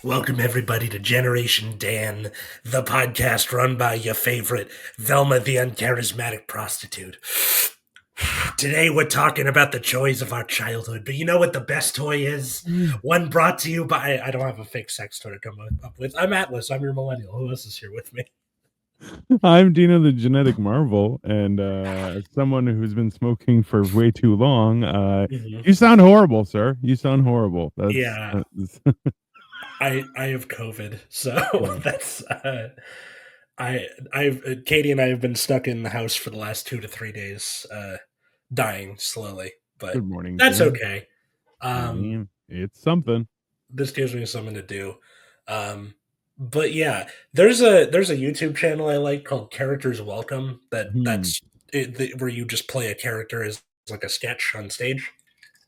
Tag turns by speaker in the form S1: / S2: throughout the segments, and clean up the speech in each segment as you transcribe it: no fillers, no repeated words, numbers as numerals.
S1: Welcome, everybody, to Generation Dan, the podcast run by your favorite Velma the Uncharismatic Prostitute. Today, we're talking about the joys of our childhood, but you know what the best toy is? One brought to you by... I don't have a fake sex toy to come up with. I'm Atlas. I'm your millennial. Who else is here with me?
S2: I'm Dino the Genetic Marvel, and as someone who's been smoking for way too long, you sound horrible, sir. You sound horrible.
S1: That's I have COVID, so that's Katie and I have been stuck in the house for the last 2 to 3 days, dying slowly. But
S2: good morning.
S1: That's
S2: Jim.
S1: okay.
S2: It's something.
S1: This gives me something to do. But yeah, there's a YouTube channel I like called Characters Welcome. That's where you just play a character as like a sketch on stage.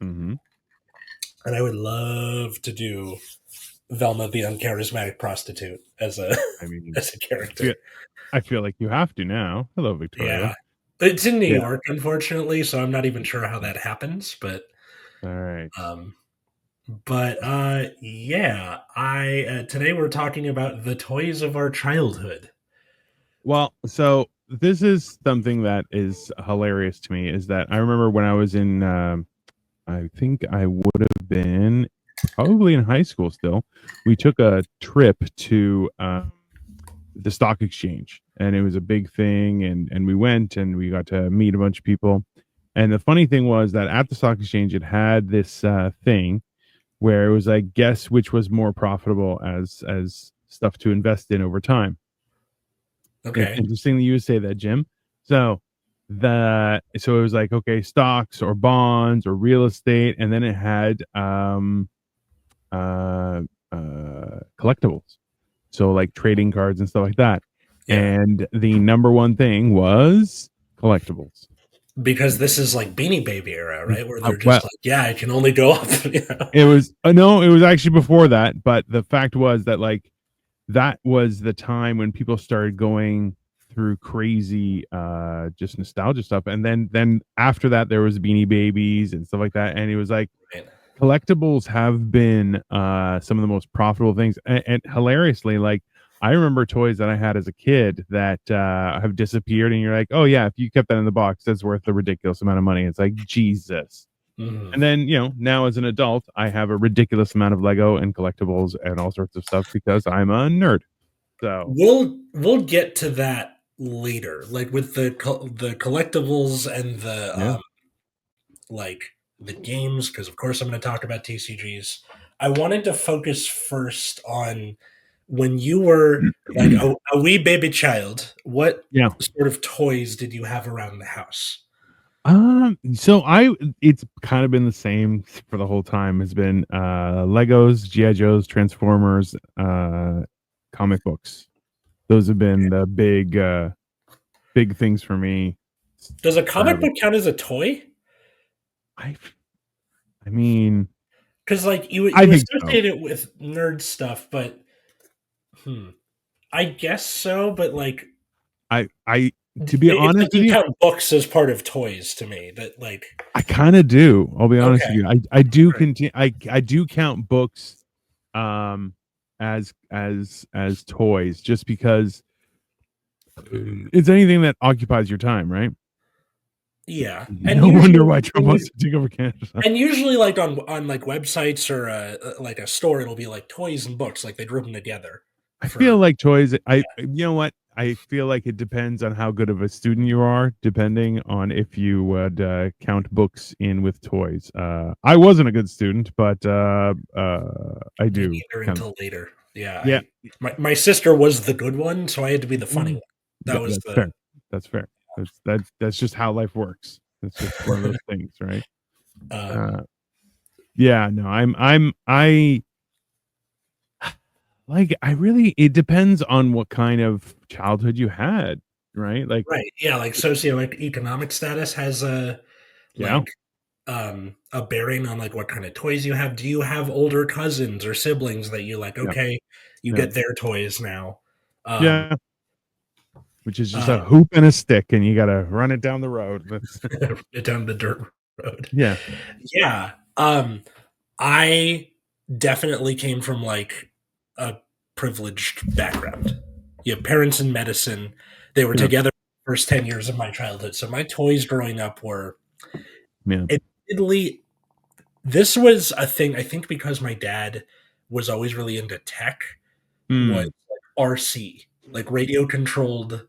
S2: Mm-hmm.
S1: And I would love to do Velma the Uncharismatic Prostitute as a character.
S2: I feel like you have to now. Hello, Victoria.
S1: Yeah. It's in New York, unfortunately, so I'm not even sure how that happens, but
S2: all right.
S1: Today we're talking about the toys of our childhood.
S2: Well, so this is something that is hilarious to me, is that I remember when I was in I think I would have been probably in high school still, we took a trip to the stock exchange, and it was a big thing, and we went and we got to meet a bunch of people. And the funny thing was that at the stock exchange, it had this thing where it was like, guess which was more profitable as stuff to invest in over time.
S1: Okay.
S2: It's interesting that you would say that, Jim. So it was like, okay, stocks or bonds or real estate, and then it had collectibles, so like trading cards and stuff like that. Yeah. And the number one thing was collectibles,
S1: because this is like Beanie Baby era, right? Where they're just it can only go up.
S2: It was no, it was actually before that, but the fact was that like that was the time when people started going through crazy just nostalgia stuff, and then after that there was Beanie Babies and stuff like that, and it was like collectibles have been some of the most profitable things, and hilariously, like I remember toys that I had as a kid that have disappeared, and you're like, oh yeah, if you kept that in the box, that's worth a ridiculous amount of money. It's like, Jesus. And then, now as an adult, I have a ridiculous amount of Lego and collectibles and all sorts of stuff because I'm a nerd. So
S1: we'll get to that later, like with the collectibles and the like the games, because of course I'm going to talk about TCGs. I wanted to focus first on when you were like a wee baby child. What sort of toys did you have around the house?
S2: So it's kind of been the same for the whole time. It's been Legos, G.I. Joes, Transformers, comic books. Those have been the big things for me.
S1: Does a comic book count as a toy?
S2: I mean,
S1: because like you associate it with nerd stuff, but I guess so. But like,
S2: to be honest,
S1: you count books as part of toys to me. That like,
S2: I kind of do. I'll be honest with you. I do continue. I do count books, as toys, just because it's anything that occupies your time, right?
S1: Yeah,
S2: and no wonder why Trump wants to take over Canada.
S1: And usually, like on like websites or like a store, it'll be like toys and books, like they group them together.
S2: I feel like toys. You know what? I feel like it depends on how good of a student you are, depending on if you would count books in with toys. I wasn't a good student, but I do.
S1: Until later. Yeah. My sister was the good one, so I had to be the funny one.
S2: That's fair. That's fair. That's just how life works. It's just one of those things, right? It depends on what kind of childhood you had, right? Like
S1: socioeconomic status has a bearing on like what kind of toys you have. Do you have older cousins or siblings that you like?
S2: Yeah.
S1: Okay, you
S2: Yeah.
S1: get their toys now. Um,
S2: Yeah. Which is just
S1: uh,
S2: a hoop and a stick, and you got to run it down the road. That's
S1: down the dirt road.
S2: yeah.
S1: Yeah. I definitely came from like a privileged background. You have parents in medicine. They were
S2: Yeah.
S1: together the first 10 years of my childhood. So my toys growing up were
S2: Yeah.
S1: admittedly, this was a thing, I think because my dad was always really into tech, was
S2: Mm.
S1: like RC, like radio controlled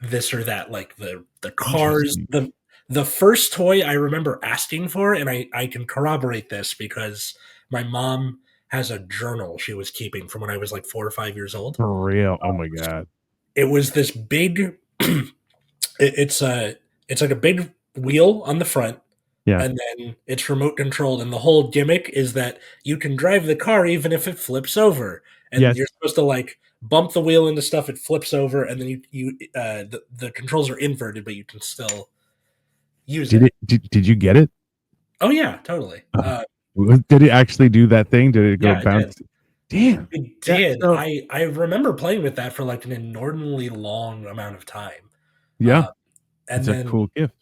S1: this or that, like the cars.
S2: Interesting.
S1: The first toy I remember asking for, and I can corroborate this because my mom has a journal she was keeping from when I was like 4 or 5 years old.
S2: For real. Oh my god.
S1: It was this big it's like a big wheel on the front,
S2: Yeah.
S1: and then it's remote controlled, and the whole gimmick is that you can drive the car even if it flips over, and
S2: Yes.
S1: you're supposed to like bump the wheel into stuff, it flips over, and then the controls are inverted, but you can still use
S2: Did
S1: it.
S2: it? Did you get it?
S1: Oh yeah, totally.
S2: Did it actually do that thing? Did it go
S1: Yeah, it did.
S2: bounce? Damn.
S1: It
S2: Yeah.
S1: did.
S2: So
S1: I remember playing with that for like an inordinately long amount of time.
S2: yeah,
S1: Uh,
S2: it's
S1: and
S2: a
S1: then
S2: cool gift.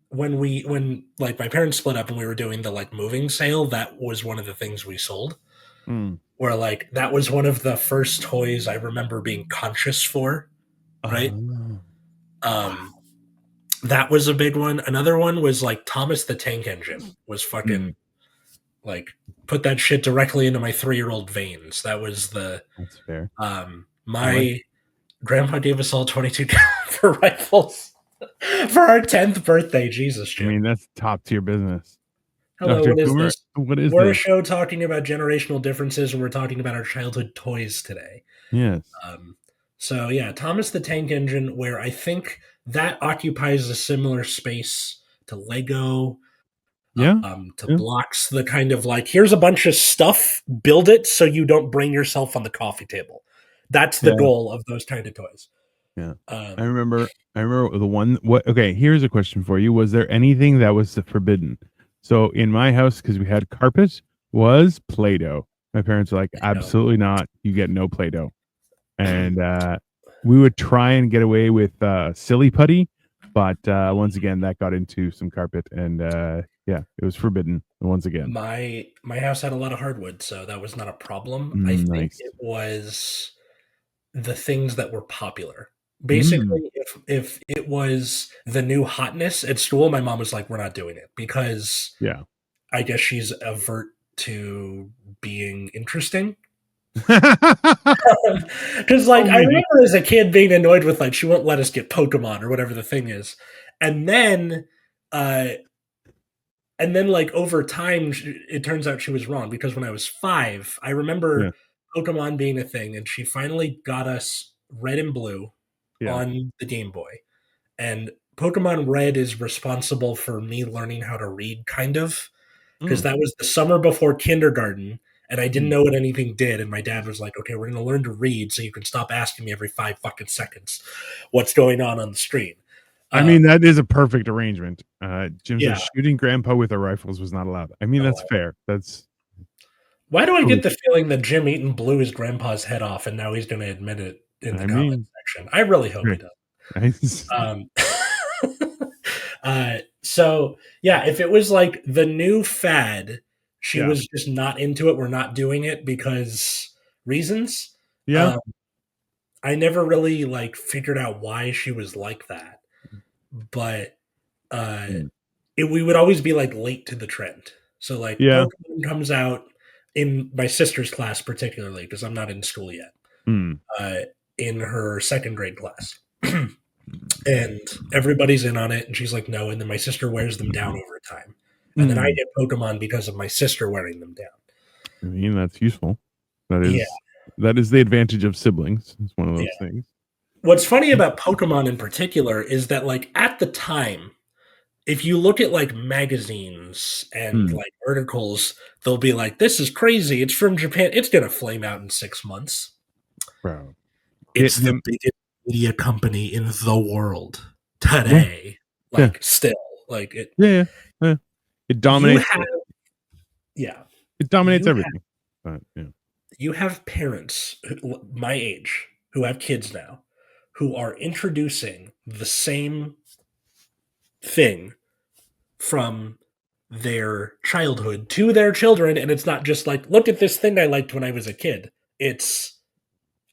S1: when like my parents split up and we were doing the like moving sale, that was one of the things we sold.
S2: Mm.
S1: Where like that was one of the first toys I remember being conscious for, right?
S2: Oh.
S1: Um, that was a big one. Another one was like Thomas the Tank Engine was fucking
S2: Mm.
S1: like put that shit directly into my 3-year-old veins. That was the
S2: That's fair. I like.
S1: my grandpa gave us all 22 caliber rifles for our 10th birthday. Jesus,
S2: I
S1: Jim.
S2: mean, that's top tier business.
S1: Hello,
S2: Dr.
S1: what is
S2: Coomer,
S1: this?
S2: what is
S1: We're a
S2: this?
S1: show talking about generational differences, and we're talking about our childhood toys today.
S2: Yes.
S1: Um, so yeah, Thomas the Tank Engine, where I think that occupies a similar space to Lego,
S2: Yeah.
S1: to
S2: Yeah.
S1: blocks. The kind of like, here's a bunch of stuff, build it so you don't bring yourself on the coffee table. That's the
S2: Yeah.
S1: goal of those kind of toys.
S2: Yeah. I
S1: Um,
S2: remember I remember the one what okay, here's a question for you. Was there anything that was forbidden? So in my house, because we had carpet, was Play-Doh. My parents were like,
S1: you know,
S2: absolutely not. You get no Play-Doh. And we would try and get away with silly putty, but once again that got into some carpet and yeah, it was forbidden once again.
S1: my house had a lot of hardwood, so that was not a problem. I
S2: Mm,
S1: think
S2: nice.
S1: it was the things that were popular.
S2: Mm,
S1: Basically, if it was the new hotness at school, my mom was like, "We're not doing it," because
S2: yeah.
S1: I guess she's avert to being interesting. Because like
S2: Oh,
S1: I
S2: maybe.
S1: remember as a kid being annoyed with like she won't let us get Pokemon or whatever the thing is, and then uh and then like over time it turns out she was wrong because when I was 5 I
S2: Yeah.
S1: remember Pokemon being a thing, and she finally got us Red and Blue
S2: Yeah.
S1: on the Game Boy, and Pokemon Red is responsible for me learning how to read, kind of, because
S2: Mm,
S1: that was the summer before kindergarten, and I didn't
S2: mm.
S1: know what anything did, and my dad was like, "Okay, we're gonna learn to read, so you can stop asking me every 5 fucking seconds what's going on the screen."
S2: I
S1: Uh,
S2: mean, that is a perfect arrangement. Jim
S1: yeah,
S2: says shooting grandpa with the rifles was not allowed. I mean,
S1: no
S2: that's
S1: way.
S2: fair. That's
S1: Why do I get
S2: cool.
S1: the feeling that Jim Eaton blew his grandpa's head off, and now he's going to admit it in the
S2: I
S1: comment
S2: mean,
S1: section? I really hope he
S2: right.
S1: does.
S2: Nice.
S1: Um, so yeah, if it was like the new fad, she
S2: Yeah.
S1: was just not into it. We're not doing it because reasons.
S2: Yeah.
S1: Um, I never really like figured out why she was like that, but uh,
S2: Mm.
S1: we would always be like late to the trend. So like
S2: Yeah.
S1: Pokemon comes out in my sister's class particularly because I'm not in school yet.
S2: Mm.
S1: Uh, in her second grade class. And everybody's in on it, and she's like, no. And then my sister wears them down over time. And then I
S2: Mm.
S1: get Pokemon because of my sister wearing them down.
S2: I mean, that's useful. That
S1: Yeah,
S2: is the advantage of siblings. It's one of
S1: yeah.
S2: those things.
S1: What's funny about Pokemon in particular is that, like, at the time, if you look at like magazines and
S2: Mm.
S1: like articles, they'll be like, this is crazy. It's from Japan. It's going to flame out in 6 months.
S2: Bro.
S1: It's the
S2: The
S1: biggest media company in the world
S2: yeah.
S1: today.
S2: Yeah.
S1: Like, still, like, it,
S2: Yeah. Yeah. Yeah. It
S1: you
S2: dominates.
S1: have yeah,
S2: It dominates
S1: you have
S2: everything. But yeah,
S1: you have parents my age who have kids now who are introducing the same thing from their childhood to their children, and it's not just like, look at this thing I liked when I was a kid. It's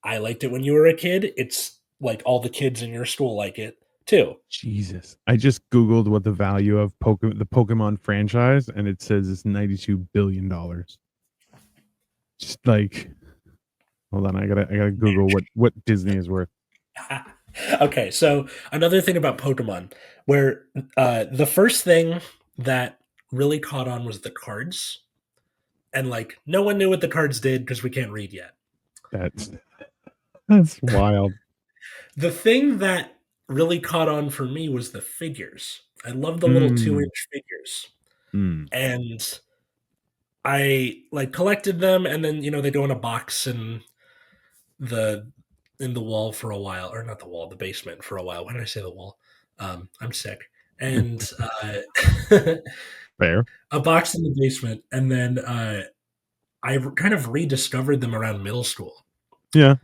S1: I liked it when you were a kid. It's like all the kids in your school like it too.
S2: Jesus. I just googled what the value of the Pokemon franchise, and it says it's $92 billion. Just like, hold on, I gotta Google what Disney is worth.
S1: Okay, so another thing about Pokemon, where the first thing that really caught on was the cards, and like no one knew what the cards did because we can't read yet.
S2: That's that's wild.
S1: The thing that really caught on for me was the figures. I love the little two
S2: Mm,
S1: inch figures,
S2: mm.
S1: and I like collected them, and then they go in a box the in the wall for a while, or not the wall, the basement for a while. Why did I say the wall? I'm sick. And
S2: Fair.
S1: a box in the basement, and then I kind of rediscovered them around middle school,
S2: Yeah.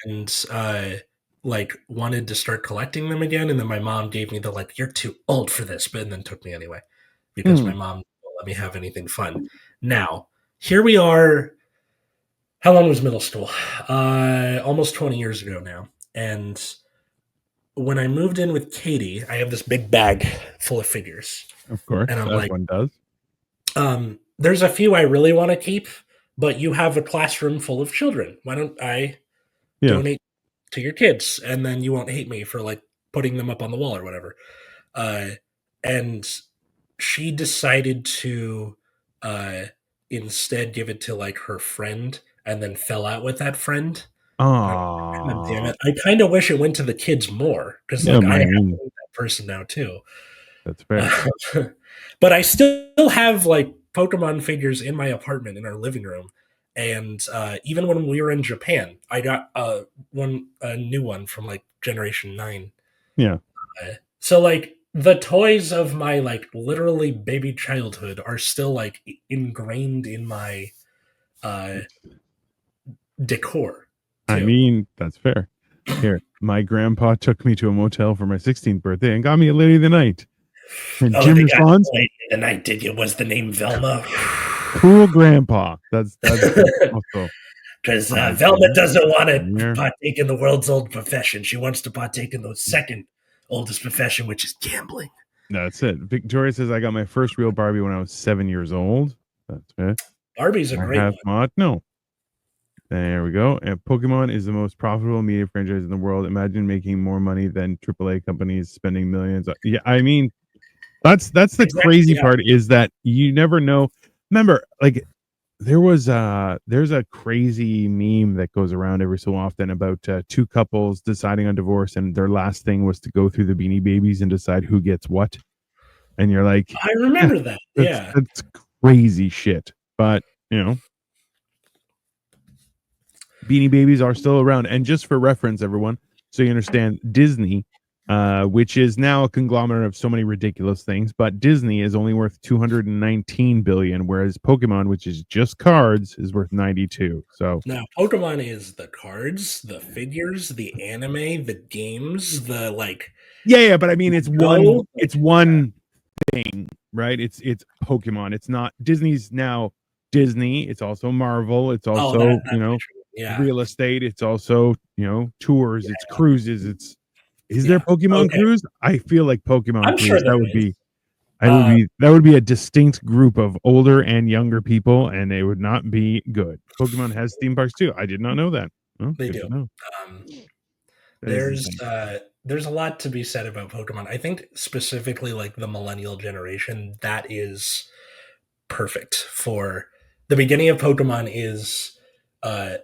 S1: and like wanted to start collecting them again. And then my mom gave me the like, "You're too old for this," but and then took me anyway because
S2: Hmm.
S1: my mom won't let me have anything fun. Now here we are. How long was middle school? Almost 20 years ago now. And when I moved in with Katie, I have this big bag full of figures.
S2: Of
S1: And
S2: course,
S1: I'm
S2: as
S1: like,
S2: one does.
S1: there's a few I really want to keep, but you have a classroom full of children. Why don't I
S2: Yes.
S1: donate to your kids? And then you won't hate me for like putting them up on the wall or whatever. Uh, and she decided to uh, instead give it to like her friend and then fell out with that friend. And I'm like, God damn
S2: Ah.
S1: it. I kind of wish it went to the kids more because,
S2: Yeah,
S1: like, I
S2: I
S1: have to
S2: mean,
S1: meet that person now, too.
S2: that's fair.
S1: But I still have, like, Pokemon figures in my apartment in our living room. And even when we were in Japan, I got a new one from like Generation 9.
S2: Yeah.
S1: So, like, the toys of my, like, literally baby childhood are still, like, ingrained in my uh, decor,
S2: I
S1: too.
S2: mean, that's fair. Here, my grandpa took me to a motel for my 16th birthday and got me a lady of the night. And
S1: Oh,
S2: Jim
S1: they got
S2: responds,
S1: late in the night, did you? Was the name Velma?
S2: "Cool grandpa." That's also
S1: Because
S2: I
S1: Velma
S2: did.
S1: doesn't want to
S2: Yeah.
S1: partake in the world's old profession. She wants to partake in the second oldest profession, which is gambling.
S2: That's it. Victoria says I got my first real Barbie when I was 7 years old. That's it.
S1: Barbie's a
S2: I
S1: great
S2: have
S1: one.
S2: not. No. There we go. And Pokemon is the most profitable media franchise in the world. Imagine making more money than AAA companies spending millions. Yeah, I mean, that's the
S1: Exactly.
S2: crazy
S1: Yeah.
S2: part is that you never know. Remember, like there's a crazy meme that goes around every so often about two couples deciding on divorce, and their last thing was to go through the Beanie Babies and decide who gets what. And you're like,
S1: I
S2: yeah,
S1: remember that. Yeah.
S2: that's crazy shit. But you know, Beanie Babies are still around. And just for reference, everyone, so you understand, Disney, which is now a conglomerate of so many ridiculous things, but Disney is only worth 219 billion, whereas Pokemon, which is just cards, is worth 92. So
S1: Now, Pokemon is the cards, the figures, the anime, the games, the like
S2: yeah, but I mean,
S1: go.
S2: it's
S1: Like,
S2: one thing, right? It's Pokemon. It's not Disney's now Disney. It's also Marvel. It's
S1: oh,
S2: also
S1: that's true. Yeah.
S2: real estate. It's also tours. It's cruises. It's is there
S1: Yeah.
S2: Pokemon
S1: Okay.
S2: Cruise? I feel like Pokemon
S1: I'm sure
S2: Cruise.
S1: there is. Uh,
S2: That would be a distinct group of older and younger people, and it would not be good. Pokemon has theme parks too. I did not know that. Oh,
S1: they
S2: good
S1: do.
S2: to know.
S1: Um,
S2: That is
S1: there's
S2: insane.
S1: there's a lot to be said about Pokemon. I think specifically like the millennial generation, that is perfect for the beginning of Pokemon is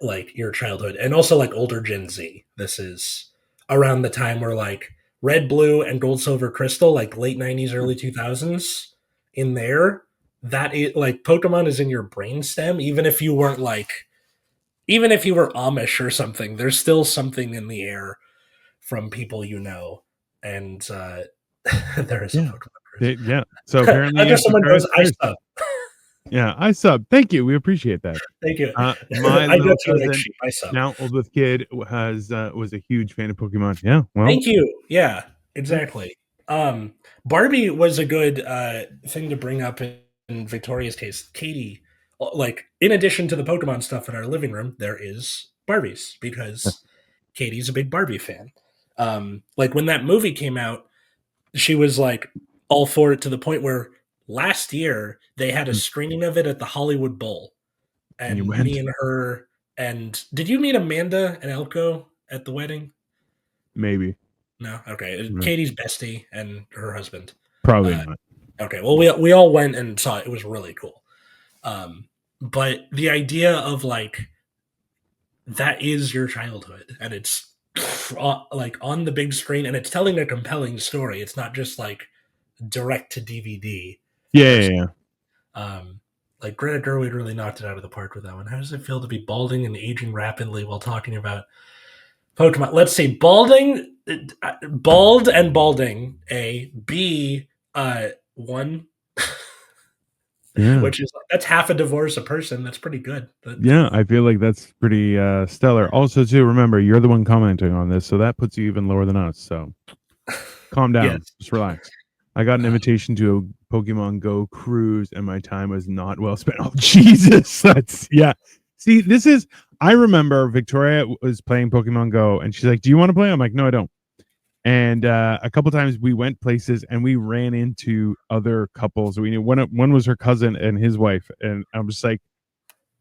S1: like your childhood and also like older Gen Z. This is around the time where like Red, Blue, and Gold, Silver, Crystal, like late 90s, early 2000s in there. That is like Pokemon is in your brainstem, even if you weren't like even if you were Amish or something, there's still something in the air from people you know. And there is a
S2: Yeah.
S1: Pokemon.
S2: Yeah. So apparently,
S1: After
S2: yes,
S1: someone
S2: Victoria's
S1: goes, I
S2: first.
S1: sub.
S2: Yeah, I sub. Thank you. We appreciate that.
S1: Thank you.
S2: My
S1: I go
S2: little
S1: to like
S2: cousin,
S1: sheep. I sub.
S2: now old with kid, has was a huge fan of Pokemon. Yeah. Well.
S1: Thank you. Yeah,
S2: Yeah.
S1: exactly. Barbie was a good thing to bring up in Victoria's case. Katie, like, in addition to the Pokemon stuff in our living room, there is Barbies because Katie's a big Barbie fan. Like when that movie came out, she was like all for it to the point where last year they had a screening of it at the Hollywood Bowl,
S2: And you
S1: and me
S2: went?
S1: and her and did you meet Amanda and Elko at the wedding?
S2: Maybe.
S1: No, okay.
S2: No,
S1: Katie's bestie and her husband.
S2: probably
S1: Uh,
S2: not.
S1: okay, well we all went and saw it. It was really cool. But the idea of like that is your childhood, and it's like on the big screen, and it's telling a compelling story. It's not just like direct to DVD
S2: Yeah,
S1: or
S2: yeah, yeah.
S1: like Greta Gerwig really knocked it out of the park with that one. How does it feel to be balding and aging rapidly while talking about Pokemon? Let's see, bald and balding. A B, one,
S2: Yeah.
S1: which is that's half a divorce a person. That's pretty good.
S2: Yeah, I feel like that's pretty stellar. Also, too, remember you're the one commenting on this, so that puts you even lower than us. So calm down,
S1: Yes.
S2: just relax. I got an
S1: Uh,
S2: invitation to a Pokemon Go cruise, and my time was not well spent. Oh Jesus, that's yeah. See, this is. I remember Victoria was playing Pokemon Go, and she's like, "Do you want to play?" I'm like, "No, I don't." And a couple times we went places, and we ran into other couples. We knew one was her cousin and his wife, and I'm just like.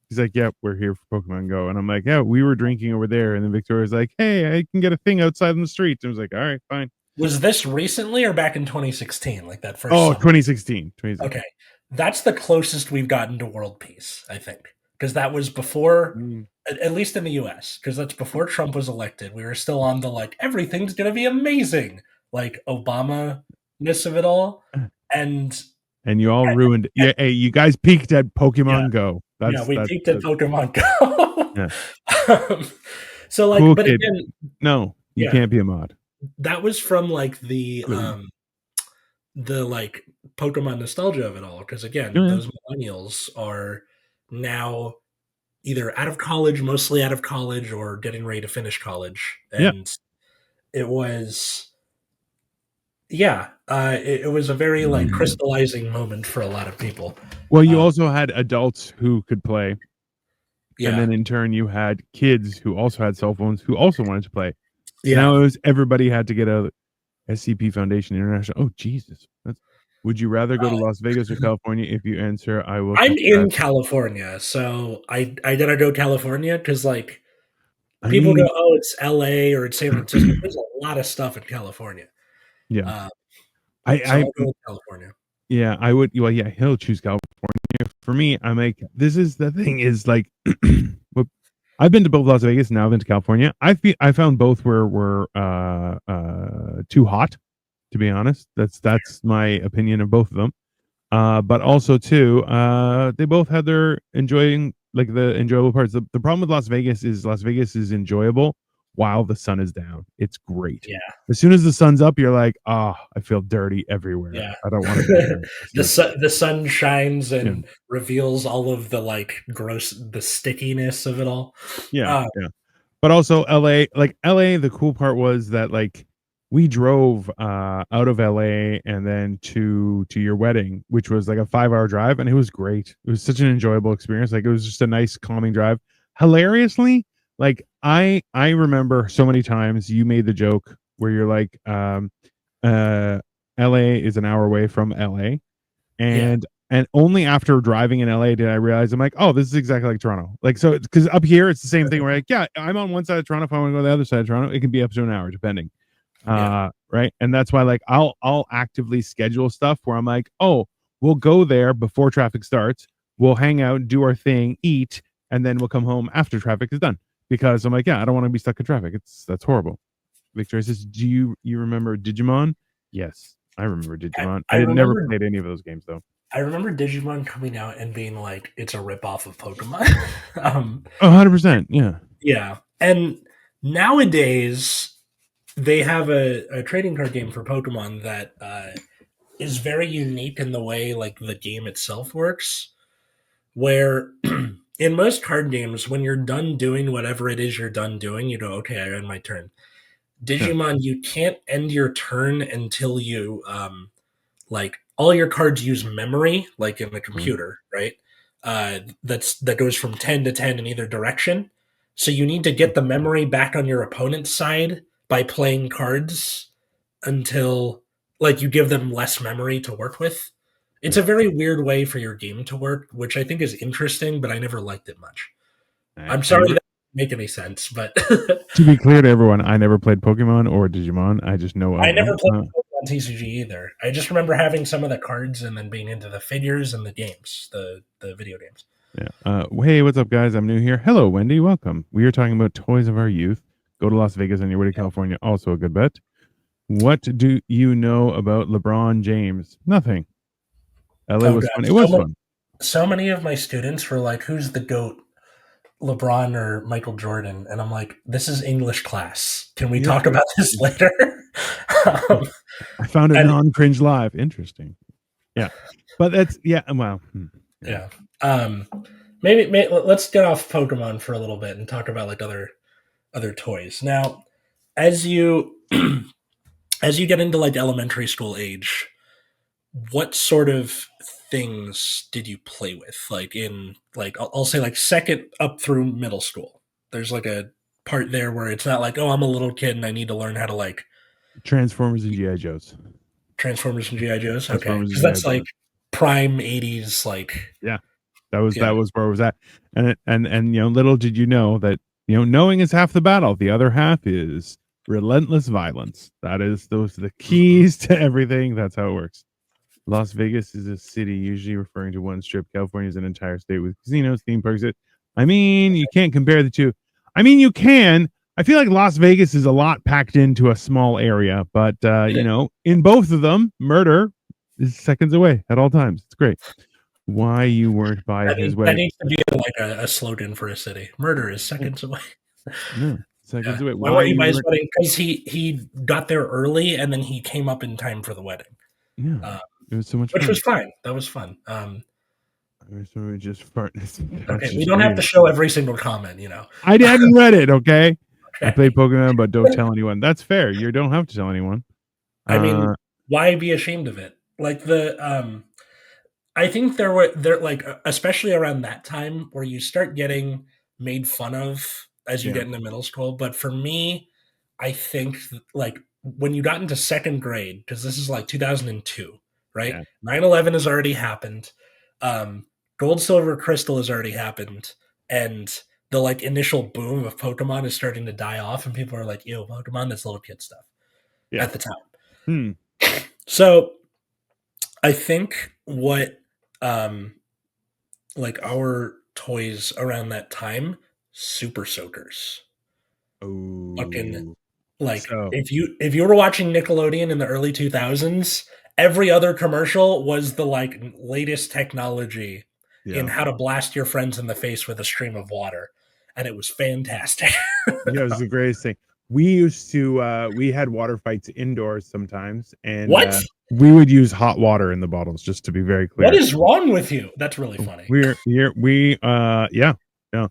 S2: He's like, "Yeah, we're here for Pokemon Go," and I'm like, "Yeah, we were drinking over there." And then Victoria's like, "Hey, I can get a thing outside in the street." And I was like, "All right, fine."
S1: was this recently or back in 2016, like that first
S2: Oh,
S1: summer?
S2: 2016. 2016.
S1: Okay, that's the closest we've gotten to world peace, I think, because that was before,
S2: Mm.
S1: at least in the U.S., because that's before Trump was elected. We were still on the like everything's gonna be amazing, like Obama ness of it all, and
S2: And you all ruined. Yeah, hey, you guys peaked at
S1: yeah,
S2: Pokemon Go.
S1: yeah, we
S2: That's
S1: peaked at Pokemon Go.
S2: yeah.
S1: um, so like,
S2: Cool
S1: but
S2: kid.
S1: again,
S2: No, you
S1: yeah,
S2: can't be a mod.
S1: that was from like
S2: Hello.
S1: the like Pokemon nostalgia of it all. Because
S2: Oh,
S1: again,
S2: yeah.
S1: those millennials are now either out of college, mostly out of college, or getting ready to finish college,
S2: Yeah.
S1: and it was yeah, it was a very like crystallizing moment for a lot of people.
S2: Well, you
S1: Uh,
S2: also had adults who could play, and
S1: yeah,
S2: then in turn, you had kids who also had cell phones who also wanted to play. So now
S1: yeah.
S2: it was everybody had to get a SCP Foundation International. Oh Jesus! Would you rather go to Las Vegas or California? If you answer, I will
S1: I'm
S2: confess.
S1: in California, so I gotta go California because like
S2: I
S1: people go,
S2: mean,
S1: oh, it's LA or it's San Francisco. There's a lot of stuff in California.
S2: yeah,
S1: Uh, so
S2: I
S1: I'll go with California.
S2: yeah, I would. Well, yeah, he'll choose California. For me, I'm like, this is the thing. Is like, what I've been to both Las Vegas and now I've been to California. I found both were too hot, to be honest. That's my opinion of both of them. But also too, they both had their enjoying like the enjoyable parts. The problem with Las Vegas is enjoyable while the sun is down. It's great.
S1: Yeah,
S2: As soon as the sun's up, you're like, ah, I feel dirty everywhere.
S1: yeah.
S2: I don't want to be here. This is
S1: The sun shines
S2: yeah,
S1: and reveals all of the like gross the stickiness of it all.
S2: yeah,
S1: Uh,
S2: yeah. But also LA, like LA, the cool part was that like we drove out of LA and then to your wedding, which was like a 5 hour drive, and it was great. It was such an enjoyable experience. Like it was just a nice calming drive. Hilariously, like I remember so many times you made the joke where you're like, uh LA is an hour away from LA,
S1: yeah,
S2: and only after driving in LA did I realize I'm like, oh, this is exactly like Toronto. Like so, because up here it's the same thing. Where like, yeah, I'm on one side of Toronto. If I want to go to the other side of Toronto, it can be up to an hour depending.
S1: yeah,
S2: Right, and that's why like I'll actively schedule stuff where I'm like, oh, we'll go there before traffic starts. We'll hang out, do our thing, eat, and then we'll come home after traffic is done. Because I'm like, yeah, I don't want to be stuck in traffic. That's horrible. Victoria says, do you remember Digimon? Yes, I remember Digimon.
S1: I
S2: I did never
S1: remember
S2: played any of those games though.
S1: I remember Digimon coming out and being like it's a ripoff of Pokemon.
S2: Oh, 100%. Yeah.
S1: Yeah, and nowadays they have a trading card game for Pokemon that is very unique in the way like the game itself works, where in most card games, when you're done doing whatever it is you're done doing, you go, okay, I end my turn.
S2: Yeah.
S1: Digimon, you can't end your turn until you like all your cards use memory, like in the
S2: Mhm.
S1: computer, right? That goes from 10 to 10 in either direction. So you need to get the memory back on your opponent's side by playing cards until like you give them less memory to work with. It's
S2: Yeah.
S1: a very weird way for your game to work, which I think is interesting, but I never liked it much.
S2: I,
S1: I'm
S2: I
S1: sorry
S2: never.
S1: that didn't make any sense, but
S2: To be clear to everyone, I never played Pokemon or Digimon. I just know
S1: I
S2: of
S1: never
S2: them.
S1: played Pokemon TCG either. I just remember having some of the cards and then being into the figures and the games, the video games.
S2: Yeah. Hey, what's up, guys? I'm new here. Hello, Wendy. Welcome. We are talking about toys of our youth. Go to Las Vegas on your way to California. Also a good bet. What do you know about LeBron James? Nothing. LA
S1: Oh
S2: was
S1: god,
S2: fun. It was fun.
S1: so many of my students were like, "Who's the goat, LeBron or Michael Jordan?" And I'm like, "This is English class. Can we
S2: Yeah.
S1: talk about this later?" um,
S2: I found it
S1: and
S2: non-cringe live. Interesting. Yeah. But that's yeah. Well. Yeah.
S1: yeah, um, maybe let's get off Pokemon for a little bit and talk about like other toys. Now, as you as you get into like elementary school age, what sort of things did you play with? Like in like I'll say like second up through middle school. There's like a part there where it's not like, oh, I'm a little kid and I need to learn how to like
S2: Transformers and GI Joes.
S1: Transformers and GI Joes. Okay,
S2: Transformers and
S1: because
S2: GI
S1: that's like
S2: Joes.
S1: prime '80s. Like
S2: Yeah. That
S1: yeah,
S2: was where I was at. And little did you know that knowing is half the battle. The other half is relentless violence. That is those are the
S1: mhm.
S2: keys to everything. That's how it works. Las Vegas is a city, usually referring to one strip. California is an entire state with casinos, theme parks. I mean, you can't compare the two. I mean, you can. I feel like Las Vegas is a lot packed into a small area, but in both of them, murder is seconds away at all times. It's great. Why you weren't by his
S1: That
S2: wedding?
S1: needs to be like a slogan for a city. Murder is
S2: Yeah,
S1: seconds away.
S2: no, seconds
S1: Yeah,
S2: away.
S1: why
S2: Why
S1: weren't you
S2: you
S1: by his
S2: weren't?
S1: wedding? Because he got there early and then he came up in time for the wedding,
S2: Yeah,
S1: uh,
S2: it was so much
S1: which
S2: fun.
S1: was fine. That was fun.
S2: So we just fart. That's
S1: Okay, we
S2: just
S1: don't have to
S2: weird.
S1: show every single comment, you know.
S2: I hadn't read it. Okay, I
S1: Okay.
S2: played Pokemon, but don't tell anyone. That's fair. You don't have to tell anyone.
S1: I mean,
S2: Uh,
S1: why be ashamed of it? Like I think there like especially around that time where you start getting made fun of as you
S2: yeah,
S1: get into middle school, but for me, I think like when you got into second grade because this is like 2002, right?
S2: yeah,
S1: 9/11 has already happened. Um Gold, Silver, Crystal has already happened and the like initial boom of Pokemon is starting to die off and people are like, "Ew, Pokemon, that's little kid stuff."
S2: yeah.
S1: At the time.
S2: Hmm.
S1: So I think what um like our toys around that time, Super Soakers. Fucking
S2: Oh,
S1: like
S2: so
S1: if you were watching Nickelodeon in the early 2000s, every other commercial was the like latest technology in
S2: yeah,
S1: how to blast your friends in the face with a stream of water. And it was fantastic.
S2: yeah. It was the greatest thing. We used to. We had water fights indoors sometimes, and
S1: What?
S2: we would use hot water in the bottles. Just to be very
S1: What
S2: clear,
S1: is wrong with you? That's really funny.
S2: we're here. We yeah, yeah.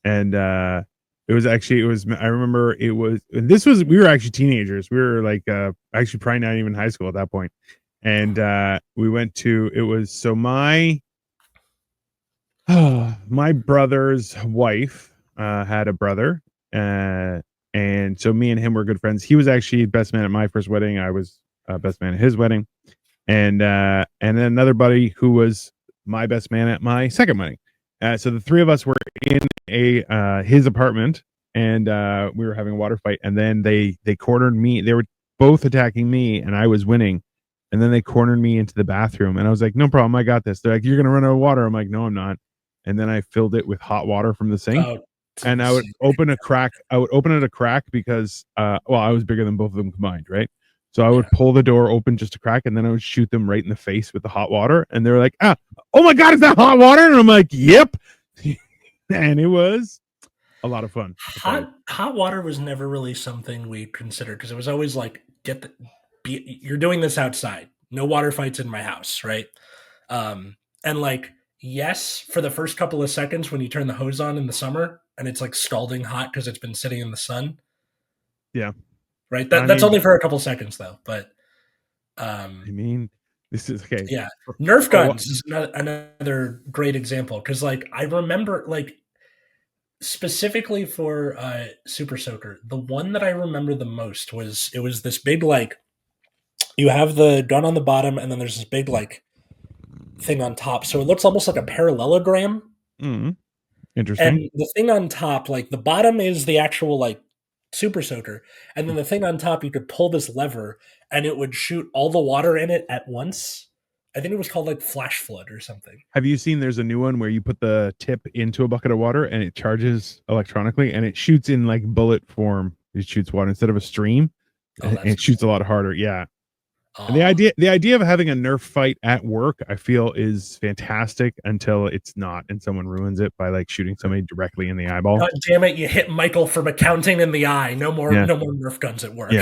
S2: And it was I remember it was this was we were actually teenagers. We were like actually probably not even high school at that point. And we went to it was so my my brother's wife had a brother, uh and so me and him were good friends. He was actually best man at my first wedding. I was best man at his wedding, and then another buddy who was my best man at my second wedding. So the three of us were in a his apartment, and we were having a water fight. And then they cornered me. They were both attacking me, and I was winning. And then they cornered me into the bathroom, and I was like, "No problem, I got this." They're like, "You're gonna run out of water." I'm like, "No, I'm not." And then I filled it with hot water from the sink,
S1: Oh,
S2: and I would open a crack. I would open it a crack because, well, I was bigger than both of them combined, right? So I would
S1: yeah.
S2: pull the door open just a crack, and then I would shoot them right in the face with the hot water. And they were like, "Ah, oh my god, is that hot water?" And I'm like, "Yep." And it was a lot of fun. I'll tell you.
S1: Hot water was never really something we considered because it was always like you're doing this outside. No water fights in my house, right? And like, yes, for the first couple of seconds when you turn the hose on in the summer and it's like scalding hot because it's been sitting in the sun,
S2: Yeah.
S1: right?
S2: I
S1: That's
S2: mean,
S1: only for a couple seconds though, but um,
S2: I mean, this is okay.
S1: yeah, Nerf
S2: For what?
S1: guns is another great example because like I remember like specifically for Super Soaker, the one that I remember the most was it was this big like you have the gun on the bottom and then there's this big like thing on top, so it looks almost like a parallelogram.
S2: Mm, interesting.
S1: And the thing on top, like the bottom is the actual like Super Soaker, and then the thing on top, you could pull this lever, and it would shoot all the water in it at once. I think it was called like Flash Flood or something.
S2: Have you seen there's a new one where you put the tip into a bucket of water and it charges electronically and it shoots in like bullet form. It shoots water instead of a stream.
S1: Oh,
S2: And
S1: that's
S2: it shoots a
S1: cool.
S2: lot harder. Yeah. And
S1: Oh,
S2: the idea of having a Nerf fight at work, I feel is fantastic until it's not and someone ruins it by like shooting somebody directly in the eyeball.
S1: God damn it! You hit Michael from accounting in the eye.
S2: Yeah.
S1: No more Nerf guns at
S2: Yeah.
S1: work.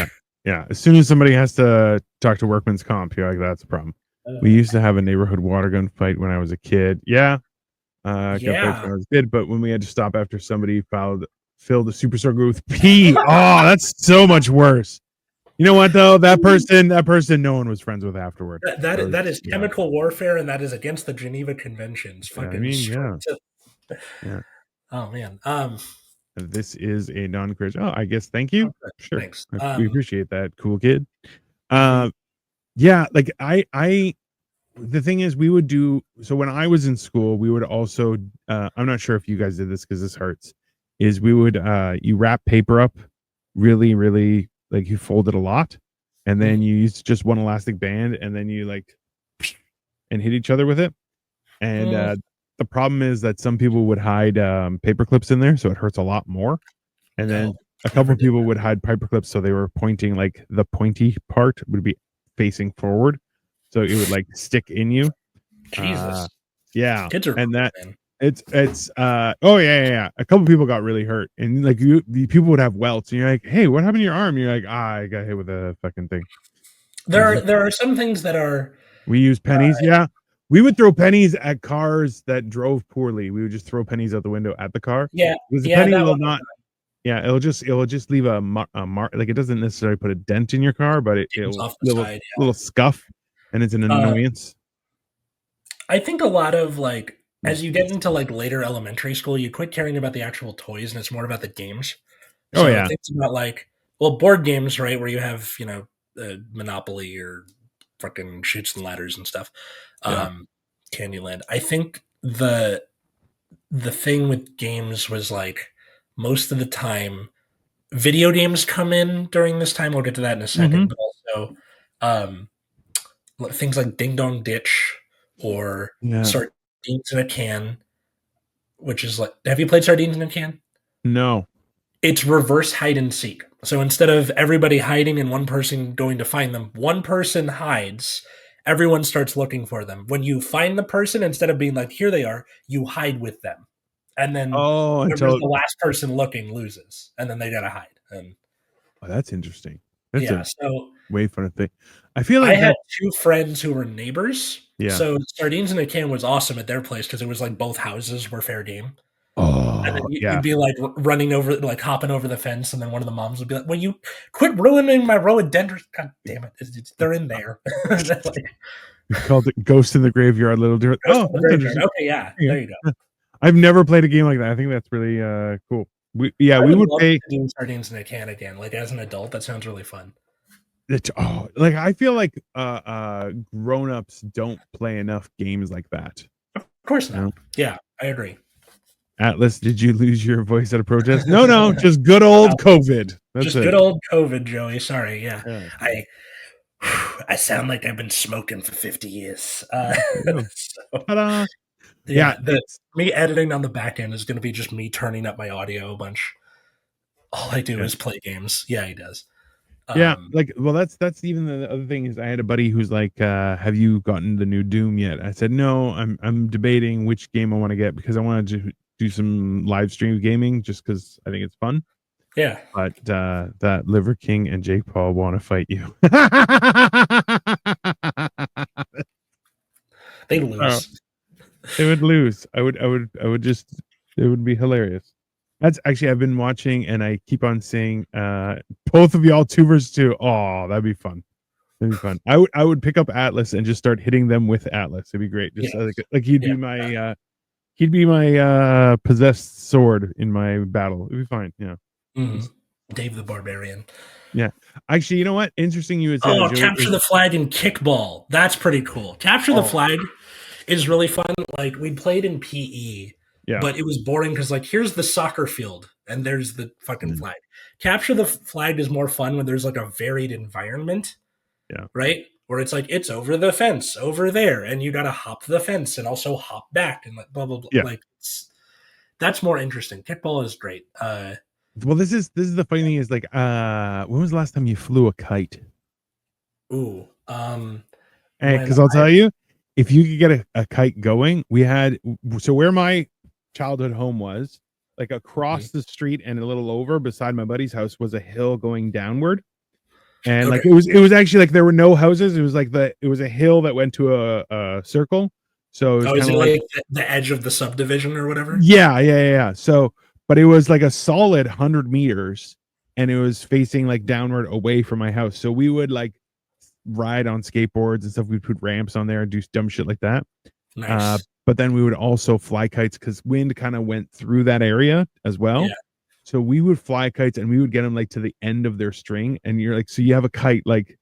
S2: Yeah. As soon as somebody has to talk to workman's comp, you're like, that's a problem. We used to have a neighborhood water gun fight when I was a kid. Yeah. Gun fights
S1: Yeah,
S2: when I was a kid, but when we had to stop after somebody filled the super soaker with pee. Oh, that's so much worse. You know what though? That person, no one was friends with afterward.
S1: that is
S2: Yeah,
S1: chemical warfare, and that is against the Geneva Conventions.
S2: yeah. I
S1: Fucking
S2: mean,
S1: straight
S2: yeah,
S1: to.
S2: yeah.
S1: Oh man.
S2: This is a non-quiz. Oh, I guess. Thank you.
S1: Okay,
S2: Sure,
S1: thanks.
S2: we appreciate that, cool kid.
S1: Mhm.
S2: Yeah, like I the thing is we would do so when I was in school we would also I'm not sure if you guys did this because this hurts is we would you wrap paper up really like you fold it a lot and then
S1: Mhm.
S2: you use just one elastic band and then you like and hit each other with it and
S1: Mm,
S2: the problem is that some people would hide paper clips in there so it hurts a lot more and
S1: no,
S2: then a couple
S1: never
S2: of
S1: did
S2: people
S1: that.
S2: would hide paper clips so they were pointing like the pointy part would be facing forward so it would like stick in you uh,
S1: Jesus,
S2: yeah,
S1: kids are
S2: and
S1: cruel,
S2: that
S1: man.
S2: it's oh yeah. A couple people got really hurt, and like the people would have welts, and you're like, hey, what happened to your arm? You're like, I got hit with a fucking thing.
S1: There are some things that are
S2: We use pennies, yeah. We would throw pennies at cars that drove poorly. We would just throw pennies out the window at the car
S1: yeah,
S2: because the
S1: yeah,
S2: penny
S1: that
S2: will
S1: one.
S2: not. Yeah, it'll just leave a mark. Like it doesn't necessarily put a dent in your car, but
S1: Dings
S2: it'll
S1: off the
S2: little
S1: side.
S2: little scuff, and it's an
S1: Uh,
S2: annoyance.
S1: I think a lot of like as you get into like later elementary school, you quit caring about the actual toys and it's more about the games.
S2: Oh
S1: So
S2: yeah,
S1: things about like board games, right, where you have Monopoly or fucking shoots and ladders and stuff.
S2: yeah.
S1: Candyland. I think the thing with games was like most of the time video games come in during this time. We'll get to that in a
S2: Hmm.
S1: second, but also um, things like Ding Dong Ditch or
S2: Yeah.
S1: Sardines in a Can, which is like, have you played Sardines in a Can?
S2: No.
S1: It's reverse hide and seek. So instead of everybody hiding and one person going to find them, one person hides. Everyone starts looking for them. When you find the person, instead of being like, here they are, you hide with them. And then
S2: Oh,
S1: whoever's
S2: until
S1: the last person looking loses. And then they gotta hide. And
S2: oh, that's interesting. That's
S1: yeah,
S2: a
S1: so
S2: way fun thing. I feel
S1: I
S2: like
S1: had
S2: that.
S1: two friends who were neighbors.
S2: Yeah.
S1: So Sardines in a Can was awesome at their place because it was like both houses were fair game. And then
S2: Oh,
S1: you'd
S2: yeah.
S1: be like running over, like hopping over the fence, and then one of the moms would be like, "Will you quit ruining my rhododendrons? God damn it, they're in there." Like,
S2: We called it Ghost in the Graveyard. Little different.
S1: Ghost
S2: Oh,
S1: in the
S2: that's
S1: Graveyard.
S2: interesting.
S1: Okay, yeah,
S2: Yeah.
S1: there you go.
S2: Yeah. I've never played a game like that. I think that's really cool.
S1: I
S2: We
S1: would
S2: would
S1: love
S2: pay
S1: to do Sardines in a Can again. Like as an adult, that sounds really fun.
S2: it. Oh, like I feel like grown-ups don't play enough games like that.
S1: Of course
S2: You know?
S1: not. Yeah, I agree.
S2: Atlas, did you lose your voice at a protest? No, no, just good old COVID. That's
S1: Just
S2: it.
S1: good old COVID, Joey. Sorry. Yeah,
S2: Yeah.
S1: I I sound like I've been smoking for 50 years.
S2: Yeah.
S1: So,
S2: Ta-da. Yeah,
S1: yeah, the
S2: it's
S1: me editing on the back end is going to be just me turning up my audio a bunch. All I do
S2: yeah.
S1: is play games. Yeah, he does.
S2: Yeah,
S1: Um,
S2: like, well, that's even the other thing is I had a buddy who's like, "Have you gotten the new Doom yet?" I said, "No, I'm debating which game I want to get because I want to do some live stream gaming just because I think it's fun."
S1: yeah.
S2: But that Liver King and Jake Paul want to fight you.
S1: They
S2: Oh,
S1: lose.
S2: they would lose. I would just. It would be hilarious. That's actually I've been watching, and I keep on seeing both of y'all 2 versus 2. Oh, that'd be fun. That'd be fun. I would pick up Atlas and just start hitting them with Atlas. It'd be great.
S1: Yeah,
S2: Just like he'd
S1: yeah.
S2: be my possessed sword in my battle. It'd be fine. Yeah.
S1: Hmm.
S2: It's-
S1: Dave the Barbarian.
S2: yeah. Actually, you know what? Interesting you would say that,
S1: Oh,
S2: Joey,
S1: capture
S2: is
S1: the flag and kickball. That's pretty cool. Capture the
S2: oh
S1: flag is really fun. Like we played in PE,
S2: yeah.
S1: but it was boring because like here's the soccer field and there's the fucking
S2: Mm,
S1: flag. Capture the flag is more fun when there's like a varied environment,
S2: yeah.
S1: right? Where it's like it's over the fence over there, and you gotta hop the fence and also hop back and like blah blah blah.
S2: Yeah.
S1: Like that's more interesting. Kickball is great.
S2: Well, this is the funny thing is like when was the last time you flew a kite?
S1: Ooh, when
S2: Because I'll tell you, if you could get a kite going, we had so where my childhood home was, like across the street and a little over beside my buddy's house was a hill going downward. And
S1: okay,
S2: like it was actually like there were no houses. It was like it was a hill that went to a circle. So it was
S1: oh, is
S2: kind
S1: it
S2: of like
S1: like the edge of the subdivision or whatever?
S2: yeah. So but it was like a solid 100 meters and it was facing like downward away from my house. So we would like ride on skateboards and stuff. We'd put ramps on there and do dumb shit like that.
S1: Nice.
S2: But then we would also fly kites because wind kind of went through that area as well.
S1: Yeah.
S2: So we would fly kites and we would get them like to the end of their string. And you're like, so you have a kite like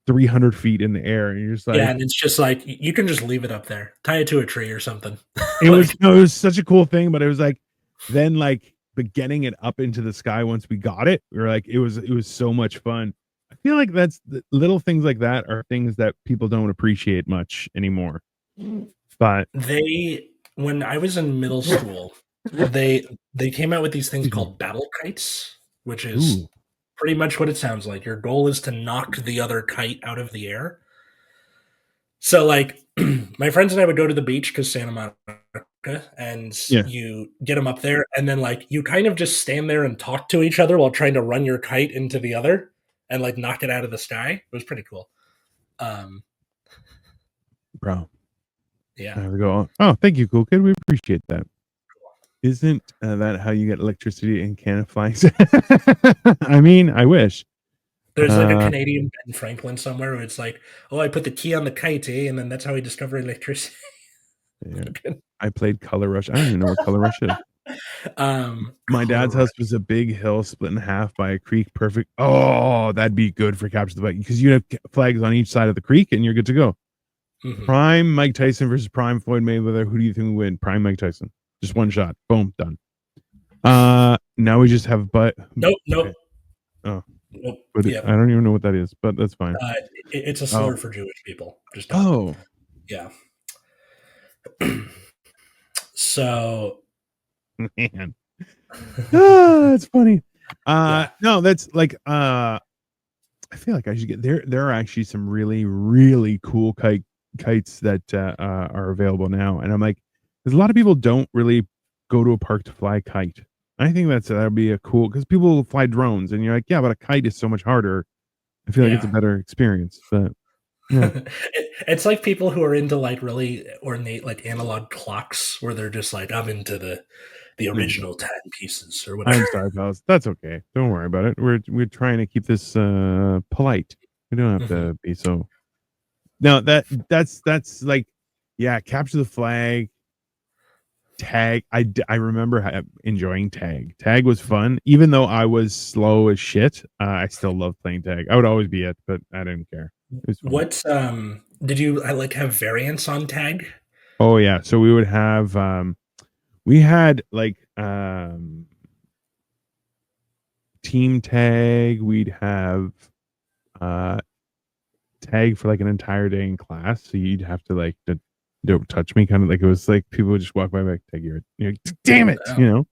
S2: 300 feet in the air. And you're just
S1: Yeah,
S2: like,
S1: and it's just like you can just leave it up there, tie it to a tree or something.
S2: it was,
S1: Like,
S2: no, it was such a cool thing. But it was like, then like, but getting it up into the sky once we got it, we were like, it was so much fun. I feel like that's the little things like that are things that people don't appreciate much anymore. But
S1: when I was in middle school, they they came out with these things
S2: excuse me.
S1: called battle kites, which is
S2: Ooh,
S1: pretty much what it sounds like. Your goal is to knock the other kite out of the air. So like my friends and I would go to the beach because Santa Monica, and
S2: yeah.
S1: you get them up there, and then like you kind of just stand there and talk to each other while trying to run your kite into the other and like knock it out of the sky. It was pretty cool. Um,
S2: Bro.
S1: yeah.
S2: There we go. Oh, thank you, cool kid. We appreciate that. Isn't that how you get electricity in Canada flies? I mean, I wish.
S1: There's like a
S2: Uh,
S1: Canadian Ben Franklin somewhere where it's like, oh, I put the key on the kite, eh? And then that's how he discovered electricity.
S2: yeah. I played Color Rush. I don't even know what Color Rush is. My
S1: Color
S2: dad's
S1: Rush.
S2: house was a big hill split in half by a creek. Perfect. Oh, that'd be good for capture the flag because you have flags on each side of the creek and you're good to go.
S1: Mhm.
S2: Prime Mike Tyson versus Prime Floyd Mayweather. Who do you think would win? Prime Mike Tyson. Just one shot. Boom, done. Now we just have
S1: Nope, nope,
S2: okay. Oh,
S1: nope.
S2: but
S1: Yeah,
S2: I don't even know what that is, but that's fine.
S1: it's a
S2: Oh,
S1: slur for Jewish people. Just don't.
S2: oh,
S1: Yeah. So,
S2: man. That's funny.
S1: yeah,
S2: No, that's like I feel like I should get there. There are actually some really, really cool kites that are available now, and I'm like, because a lot of people don't really go to a park to fly a kite. I think that'd be a cool because people fly drones, and you're like, yeah, but a kite is so much harder. I feel like it's a
S1: yeah.
S2: better experience, but yeah,
S1: It's like people who are into like really ornate like analog clocks, where they're just like, I'm into the
S2: yeah.
S1: original timepieces or whatever.
S2: I'm sorry, pals. That's okay. Don't worry about it. We're trying to keep this polite. We don't have
S1: Mhm.
S2: to be so. No, that's like, yeah. Capture the flag. Tag. I remember enjoying tag. Tag was fun, even though I was slow as shit. I still love playing tag. I would always be it, but I didn't care. It was fun.
S1: What did you I like have variants on tag?
S2: Oh yeah. So we would have we had like team tag. We'd have uh tag for like an entire day in class. So you'd have to like don't touch me, kind of like it was like people would just walk by like tag you're like, damn it,
S1: Oh.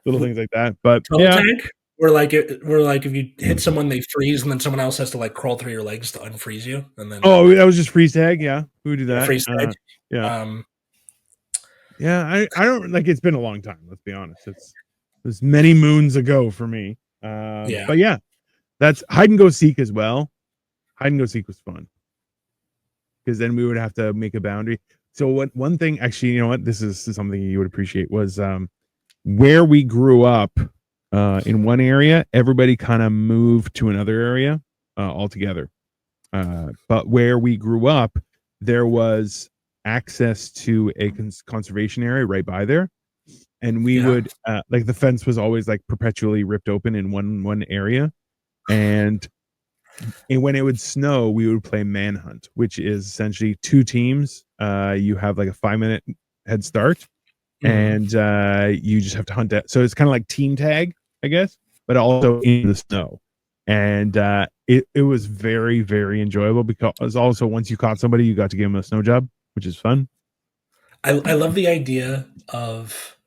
S2: little things like that. But
S1: Toe
S2: yeah,
S1: tag? Where like if you hit someone, they freeze, and then someone else has to like crawl through your legs to unfreeze you, and then
S2: oh, that was just freeze tag. Yeah, we would do
S1: yeah,
S2: that.
S1: freeze tag.
S2: Yeah,
S1: Um,
S2: yeah. I don't like. It's been a long time. Let's be honest. It was many moons ago for me.
S1: yeah,
S2: But yeah, that's hide and go seek as well. Hide and go seek was fun because then we would have to make a boundary. So what one thing actually, you know what, this is something you would appreciate was where we grew up in one area, everybody kind of moved to another area altogether. But where we grew up, there was access to a conservation area right by there, and we
S1: Yeah.
S2: would like the fence was always like perpetually ripped open in one area, and when it would snow, we would play manhunt, which is essentially two teams. You have like a 5 minute head start,
S1: Hmm.
S2: and you just have to hunt it. So it's kind of like team tag, I guess, but also in the snow. And it was very, very enjoyable because also once you caught somebody, you got to give them a snow job, which is fun.
S1: I love the idea of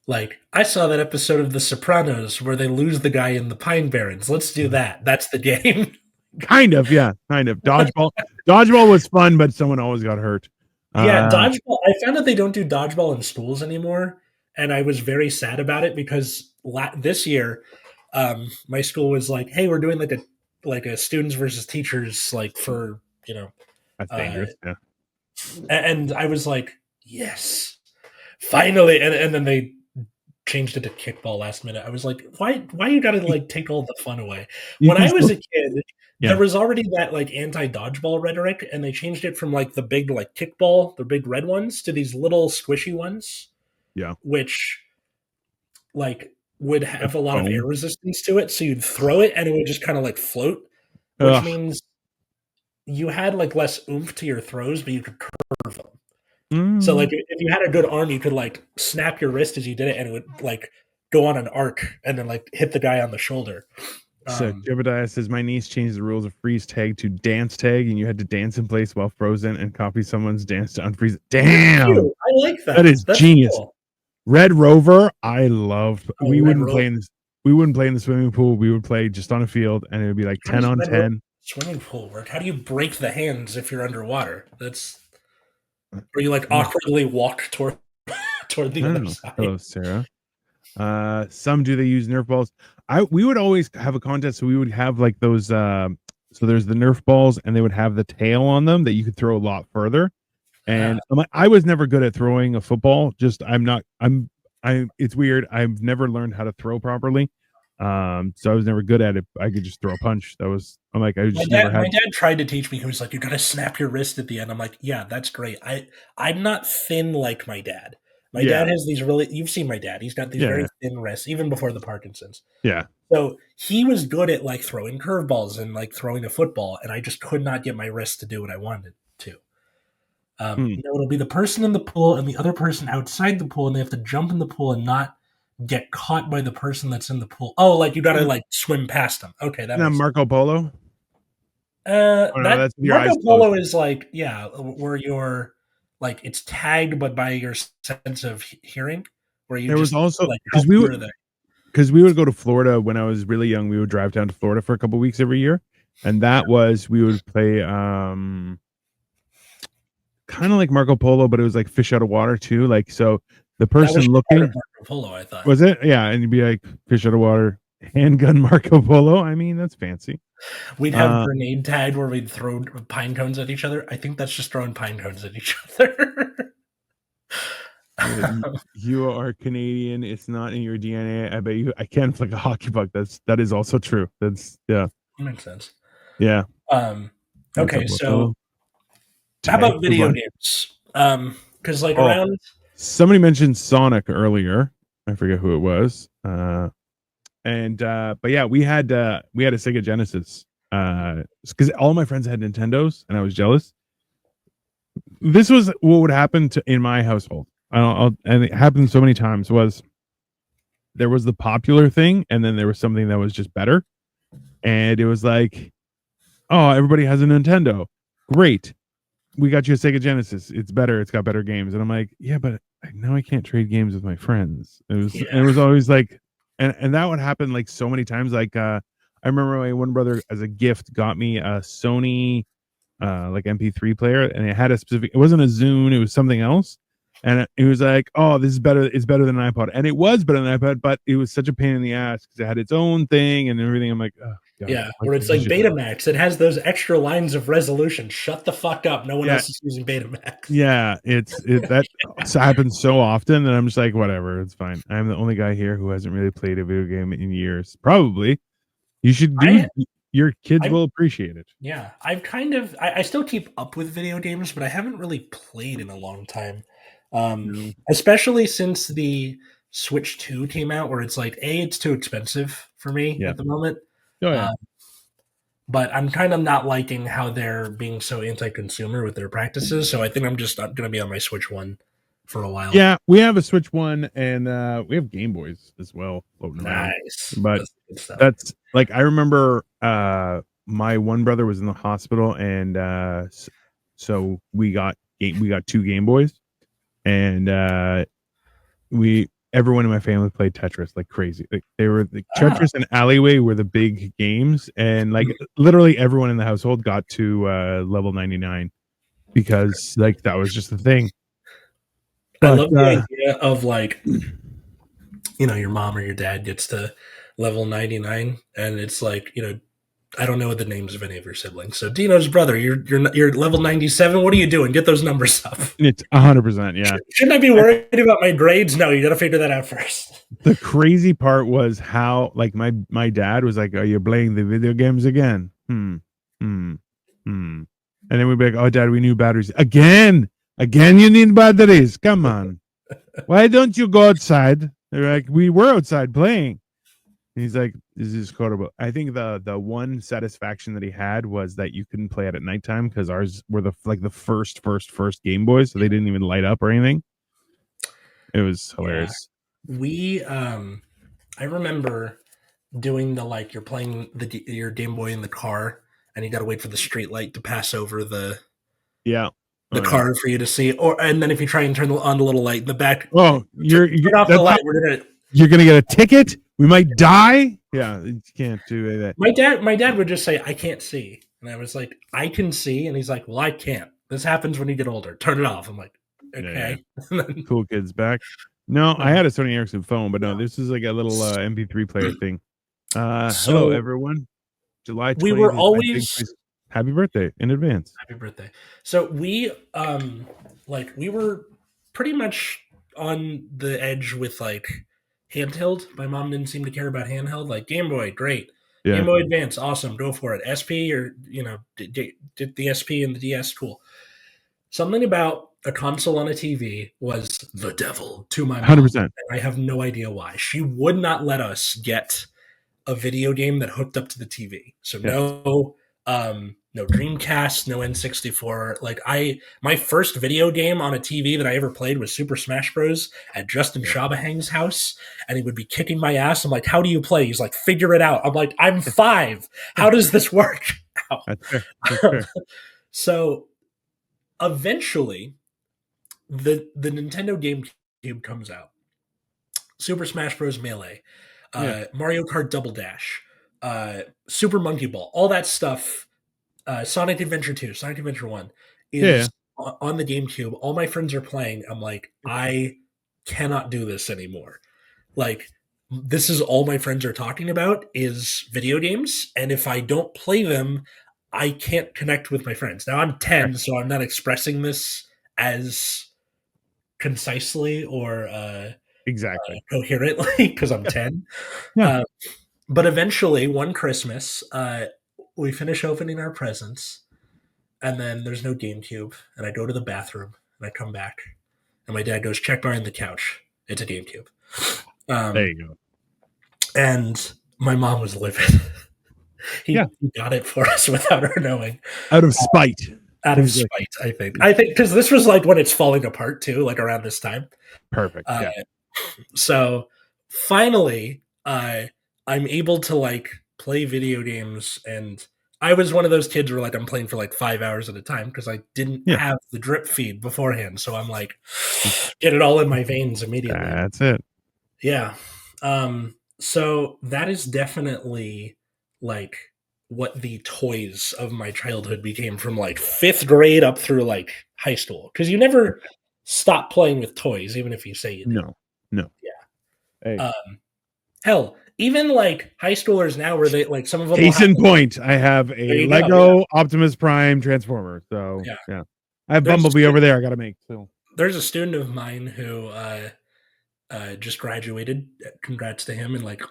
S1: like I saw that episode of The Sopranos where they lose the guy in the Pine Barrens. Let's do that. That's the game.
S2: Kind of, yeah, kind of. Dodgeball was fun, but someone always got hurt.
S1: Yeah,
S2: Uh,
S1: dodgeball. I found that they don't do dodgeball in schools anymore, and I was very sad about it because this year, my school was like, "Hey, we're doing like a students versus teachers like for
S2: that's
S1: uh,
S2: dangerous. Yeah.
S1: and I was like, yes, finally, and then they changed it to kickball last minute. I was like, why you gotta like take all the fun away?
S2: You
S1: When
S2: can
S1: I was
S2: still,
S1: a kid, there
S2: yeah,
S1: was already that like anti dodgeball rhetoric, and they changed it from like the big like kickball, the big red ones, to these little squishy ones,
S2: yeah.
S1: which like would
S2: The
S1: have a lot of air
S2: foam.
S1: resistance to it. So you'd throw it and it would just kind of like float, which
S2: Ugh.
S1: means you had like less oomph to your throws, but you could curve them. So like
S2: Mm.
S1: if you had a good arm, you could like snap your wrist as you did it, and it would like go on an arc and then like hit the guy on the shoulder.
S2: So
S1: Um,
S2: Jebediah says my niece changed the rules of freeze tag to dance tag, and you had to dance in place while frozen and copy someone's dance to unfreeze it.
S1: Good for
S2: Damn,
S1: you. I like
S2: that
S1: that.
S2: is
S1: That's
S2: genius.
S1: cool.
S2: Red Rover, I loved.
S1: Oh, Red Rover.
S2: We wouldn't play in the swimming pool. We would play just on a field, and it would be like
S1: How
S2: 10
S1: does
S2: on
S1: Red Rover
S2: 10.
S1: swimming pool work? How do you break the hands if you're underwater? That's or you like
S2: I
S1: awkwardly walk toward the
S2: don't
S1: other
S2: know.
S1: side.
S2: Hello, Sarah. Some do they use Nerf balls? We would always have a contest, so we would have like those. So there's the Nerf balls, and they would have the tail on them that you could throw a lot further.
S1: Ah,
S2: And I was never good at throwing a football. Just I'm not. I. It's weird. I've never learned how to throw properly. So I was never good at it. I could just throw a punch. That was. I'm like I
S1: my
S2: just never
S1: dad, my
S2: had.
S1: dad tried to teach me. He was like, "You got to snap your wrist at the end." I'm like, "Yeah, that's great." I'm not thin like my dad. My
S2: Yeah.
S1: dad has these really. You've seen my dad. He's got these very
S2: Yeah.
S1: thin wrists, even before the Parkinson's.
S2: Yeah.
S1: So he was good at like throwing curveballs and like throwing a football, and I just could not get my wrist to do what I wanted to.
S2: Mm.
S1: It'll be the person in the pool and the other person outside the pool, and they have to jump in the pool and not get caught by the person that's in the pool. Oh, like you got to like swim past them. Okay, that
S2: Now
S1: makes sense.
S2: Marco Polo. Oh no,
S1: That
S2: that's with your
S1: Marco
S2: eyes closed.
S1: Polo is like yeah, where you're like it's tagged, but by your sense of hearing, where you
S2: There was
S1: just
S2: also
S1: like how far are they?
S2: because we would go to Florida when I was really young. We would drive down to Florida for a couple weeks every year, and that was we would play kind of like Marco Polo, but it was like fish out of water too. Like so, the
S1: That was
S2: person
S1: just part of
S2: looking
S1: Marco Polo, I thought.
S2: was it, yeah, and you'd be like fish out of water, handgun Marco Polo. I mean, that's fancy.
S1: We'd have
S2: Uh,
S1: grenade tag where we'd throw pine cones at each other. I think that's just throwing pine cones at each other.
S2: you are Canadian. It's not in your DNA. I bet you. I can't flick a hockey puck. That is also true. That's yeah,
S1: Makes sense.
S2: yeah.
S1: Um,
S2: What's up,
S1: okay,
S2: fellow?
S1: so how
S2: Tag
S1: about
S2: the
S1: video
S2: run.
S1: games? Because like
S2: Oh,
S1: around
S2: somebody mentioned Sonic earlier. I forget who it was. And but yeah, we had a Sega Genesis. Because all my friends had Nintendos, and I was jealous. This was what would happen to in my household. And it happened so many times. Was there was the popular thing, and then there was something that was just better, and it was like, oh, everybody has a Nintendo, great. We got you a Sega Genesis. It's better. It's got better games. And I'm like, yeah, but now I can't trade games with my friends.
S1: yeah,
S2: It was always like, and that would happen like so many times. Like, I remember my one brother as a gift got me a Sony, like MP3 player, and it had a specific. It wasn't a Zune. It was something else. And it was like, oh, this is better. It's better than an iPod. And it was better than an iPod, but it was such a pain in the ass because it had its own thing and everything. I'm like, oh, God.
S1: Yeah, where it's like Betamax. It has those extra lines of resolution. Shut the fuck up. No one
S2: Yeah.
S1: else is using Betamax.
S2: Yeah. That happens so often that I'm just like, whatever. It's fine. I'm the only guy here who hasn't really played a video game in years. Probably. You should do,
S1: I,
S2: your kids
S1: I
S2: will appreciate it.
S1: yeah, I've kind of I still keep up with video games, but I haven't really played in a long time.
S2: No.
S1: Especially since the Switch 2 came out, where it's like, A, it's too expensive for me
S2: Yeah.
S1: at the moment.
S2: Oh, yeah.
S1: Uh, but I'm kind of not liking how they're being so anti-consumer with their practices. So I think I'm just going to be on my Switch 1 for a while.
S2: Yeah, we have a Switch 1 and we have Game Boys as well floating around.
S1: Nice.
S2: But
S1: That's good stuff.
S2: that's like I remember my one brother was in the hospital and so we got two Game Boys and everyone in my family played Tetris like crazy. Like they were the Tetris and Alleyway were the big games and like literally everyone in the household got to level 99 because like that was just the thing.
S1: I love the idea of like, your mom or your dad gets to level 99 and it's like, I don't know the names of any of your siblings. So Dino's brother, you're level 97. What are you doing? Get those numbers up.
S2: It's 100%. Yeah.
S1: Shouldn't I be worried about my grades? No, you got to figure that out first.
S2: The crazy part was how like my dad was like, "Are you playing the video games again?" And then we'd be like, "Oh, Dad, we need batteries again. Again, you need batteries. Come on. Why don't you go outside?" They're like, "We were outside playing." And he's like, "This is horrible." I think the one satisfaction that he had was that you couldn't play it at nighttime because ours were the first Game Boys, so they didn't even light up or anything. It was hilarious.
S1: Yeah. I remember doing the like you're playing your Game Boy in the car, and you got to wait for the street light to pass over the car for you to see, and then if you try and turn on the little light in the back,
S2: you're
S1: off the light.
S2: You're gonna get a ticket. We might die. Yeah, you can't do that.
S1: My dad would just say, "I can't see," and I was like, "I can see," and he's like, "Well, I can't. This happens when you get older. Turn it off." I'm like, "Okay."
S2: Yeah. Cool kids back. No, I had a Sony Ericsson phone, but no, this is like a little MP3 player thing. Hello, everyone. July 20th.
S1: We were always
S2: happy birthday in advance.
S1: Happy birthday. So we we were pretty much on the edge with like handheld. My mom didn't seem to care about handheld. Like Game Boy, great. Yeah. Game Boy Advance, awesome. Go for it. SP or did the SP and the DS, cool. Something about a console on a TV was the devil to my mom.
S2: 100%.
S1: I have no idea why. She would not let us get a video game that hooked up to the TV. So no Dreamcast, no N64. Like my first video game on a TV that I ever played was Super Smash Bros. At Justin Shabahang's house, and he would be kicking my ass. I'm like, "How do you play?" He's like, "Figure it out." I'm like, "I'm 5. How does this work?"
S2: That's fair.
S1: So eventually, the Nintendo GameCube comes out. Super Smash Bros. Melee, Mario Kart Double Dash, Super Monkey Ball, all that stuff. Sonic Adventure 2, Sonic Adventure 1 is on the GameCube. All my friends are playing. I'm like, I cannot do this anymore. Like, this is all my friends are talking about is video games. And if I don't play them, I can't connect with my friends. Now I'm 10, so I'm not expressing this as concisely or coherently because I'm 10.
S2: Yeah.
S1: But eventually, one Christmas, we finish opening our presents, and then there's no GameCube, and I go to the bathroom, and I come back, and my dad goes, "Check behind the couch. It's a GameCube."
S2: There you go.
S1: And my mom was livid. He got it for us without her knowing.
S2: Out of spite.
S1: I think. I think because this was like when it's falling apart too, like around this time.
S2: Perfect.
S1: So finally, I'm able to like play video games, and I was one of those kids where like I'm playing for like 5 hours at a time because I didn't have the drip feed beforehand. So I'm like, get it all in my veins immediately.
S2: That's it.
S1: Yeah. So that is definitely like what the toys of my childhood became from like 5th grade up through like high school. Because you never stop playing with toys, even if you say you do.
S2: No, no. Hey,
S1: Yeah. Hell, even like high schoolers now, where they like some of them will
S2: case
S1: have.
S2: in point, I have
S1: There
S2: a
S1: you go. Yeah,
S2: Lego Optimus Prime Transformer. So
S1: yeah.
S2: yeah, I have
S1: There's a
S2: Bumblebee over
S1: student,
S2: there. I got to make. So
S1: there's a student of mine who just graduated. Congrats to him! And like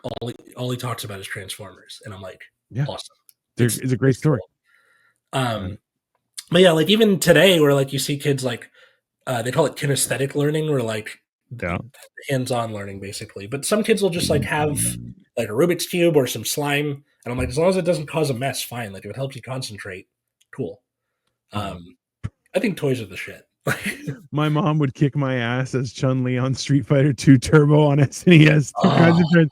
S1: all he talks about is Transformers, and I'm like,
S2: yeah,
S1: awesome.
S2: it's a great
S1: It's
S2: story.
S1: cool.
S2: Uh,
S1: But yeah, like even today, where like you see kids like they call it kinesthetic learning, or like
S2: yeah.
S1: hands-on learning, basically. But some kids will just like have like a Rubik's cube or some slime, and I'm like, as long as it doesn't cause a mess, fine. Like if it helps you concentrate, cool.
S2: Uh,
S1: I think toys are the shit.
S2: my mom would kick my ass as Chun-Li on Street Fighter 2 Turbo on SNES. Two kinds
S1: Oh
S2: of turns.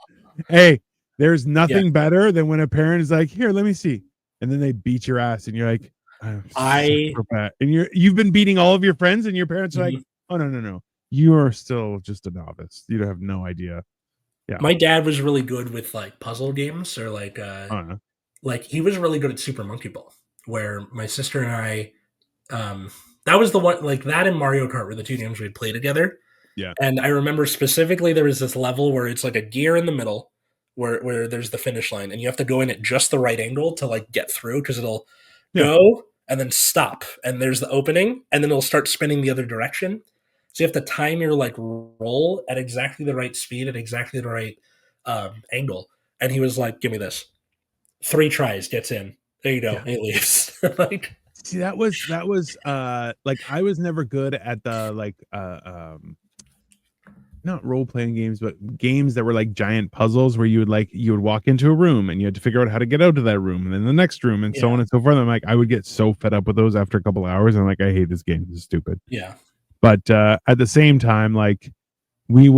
S2: Hey, there's
S1: yeah,
S2: nothing better than when a parent is like, "Here, let me see," and then they beat your ass, and you're like, "I'm such
S1: I
S2: a bad." And you've been beating all of your friends, and your parents are like,
S1: mhm.
S2: "Oh no, no, no, you are still just a novice. You have no idea." Yeah,
S1: My dad was really good with like puzzle games, or
S2: uh,
S1: like he was really good at Super Monkey Ball, where my sister and I that was the one, like that and Mario Kart were the two games we'd play together.
S2: yeah,
S1: And I remember specifically there was this level where it's like a gear in the middle where there's the finish line, and you have to go in at just the right angle to like get through, because it'll
S2: yeah.
S1: go and then stop, and there's the opening, and then it'll start spinning the other direction. So you have to time your like roll at exactly the right speed at exactly the right angle. And he was like, "Give me this." 3 tries, gets in. There you go.
S2: Yeah.
S1: And he leaves. Like,
S2: See, that was like I was never good at the like not role playing games, but games that were like giant puzzles where you would walk into a room and you had to figure out how to get out of that room and then the next room and so
S1: yeah,
S2: on and so forth. I'm like, I would get so fed up with those after a couple of hours. And I'm like, I hate this game. This is stupid.
S1: yeah,
S2: But at the same time, like we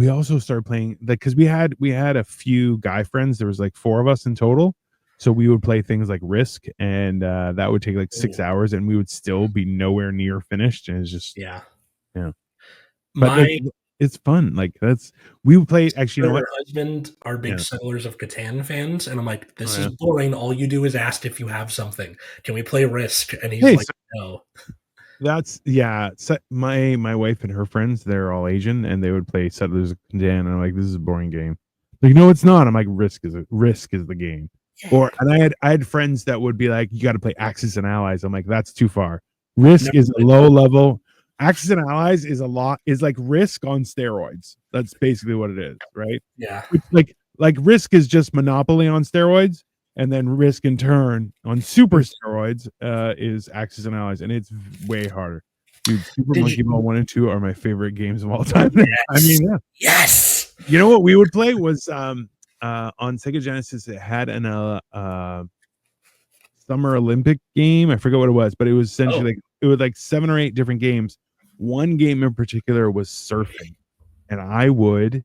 S2: also started playing like because we had a few guy friends. There was like four of us in total. So we would play things like Risk, and that would take like
S1: ooh,
S2: 6 hours, and we would still be nowhere near finished. And it's just
S1: yeah.
S2: yeah. But like
S1: My
S2: it's fun. Like that's we would play actually, you know
S1: her
S2: what?
S1: husband are big
S2: Yeah.
S1: Settlers of Catan fans, and I'm like,
S2: Oh,
S1: this is
S2: yeah.
S1: boring. All you do is ask if you have something. Can we play Risk? And he's
S2: Hey,
S1: like,
S2: so
S1: no.
S2: that's yeah. So my wife and her friends, they're all Asian, and they would play Settlers of Catan, and I'm like, this is a boring game. Like, no, it's not. I'm like, Risk is the game.
S1: Yeah.
S2: Or and I had friends that would be like, you got to play Axis and Allies. I'm like, that's too far.
S1: Never
S2: Risk is a
S1: played
S2: low
S1: that.
S2: level. Axis and Allies is like Risk on steroids. That's basically what it is, right?
S1: Yeah.
S2: Which like Risk is just Monopoly on steroids, and then Risk in turn on super steroids is Axis and Allies, and it's way harder. Dude, Super
S1: Did you?
S2: Monkey Ball 1 and 2 are my favorite games of all time. I
S1: Yes.
S2: mean, yeah.
S1: Yes.
S2: You know what we would play was on Sega Genesis. It had an Summer Olympic game. I forget what it was, but it was
S1: Oh,
S2: essentially like it was like 7 or 8 different games. One game in particular was surfing, and I would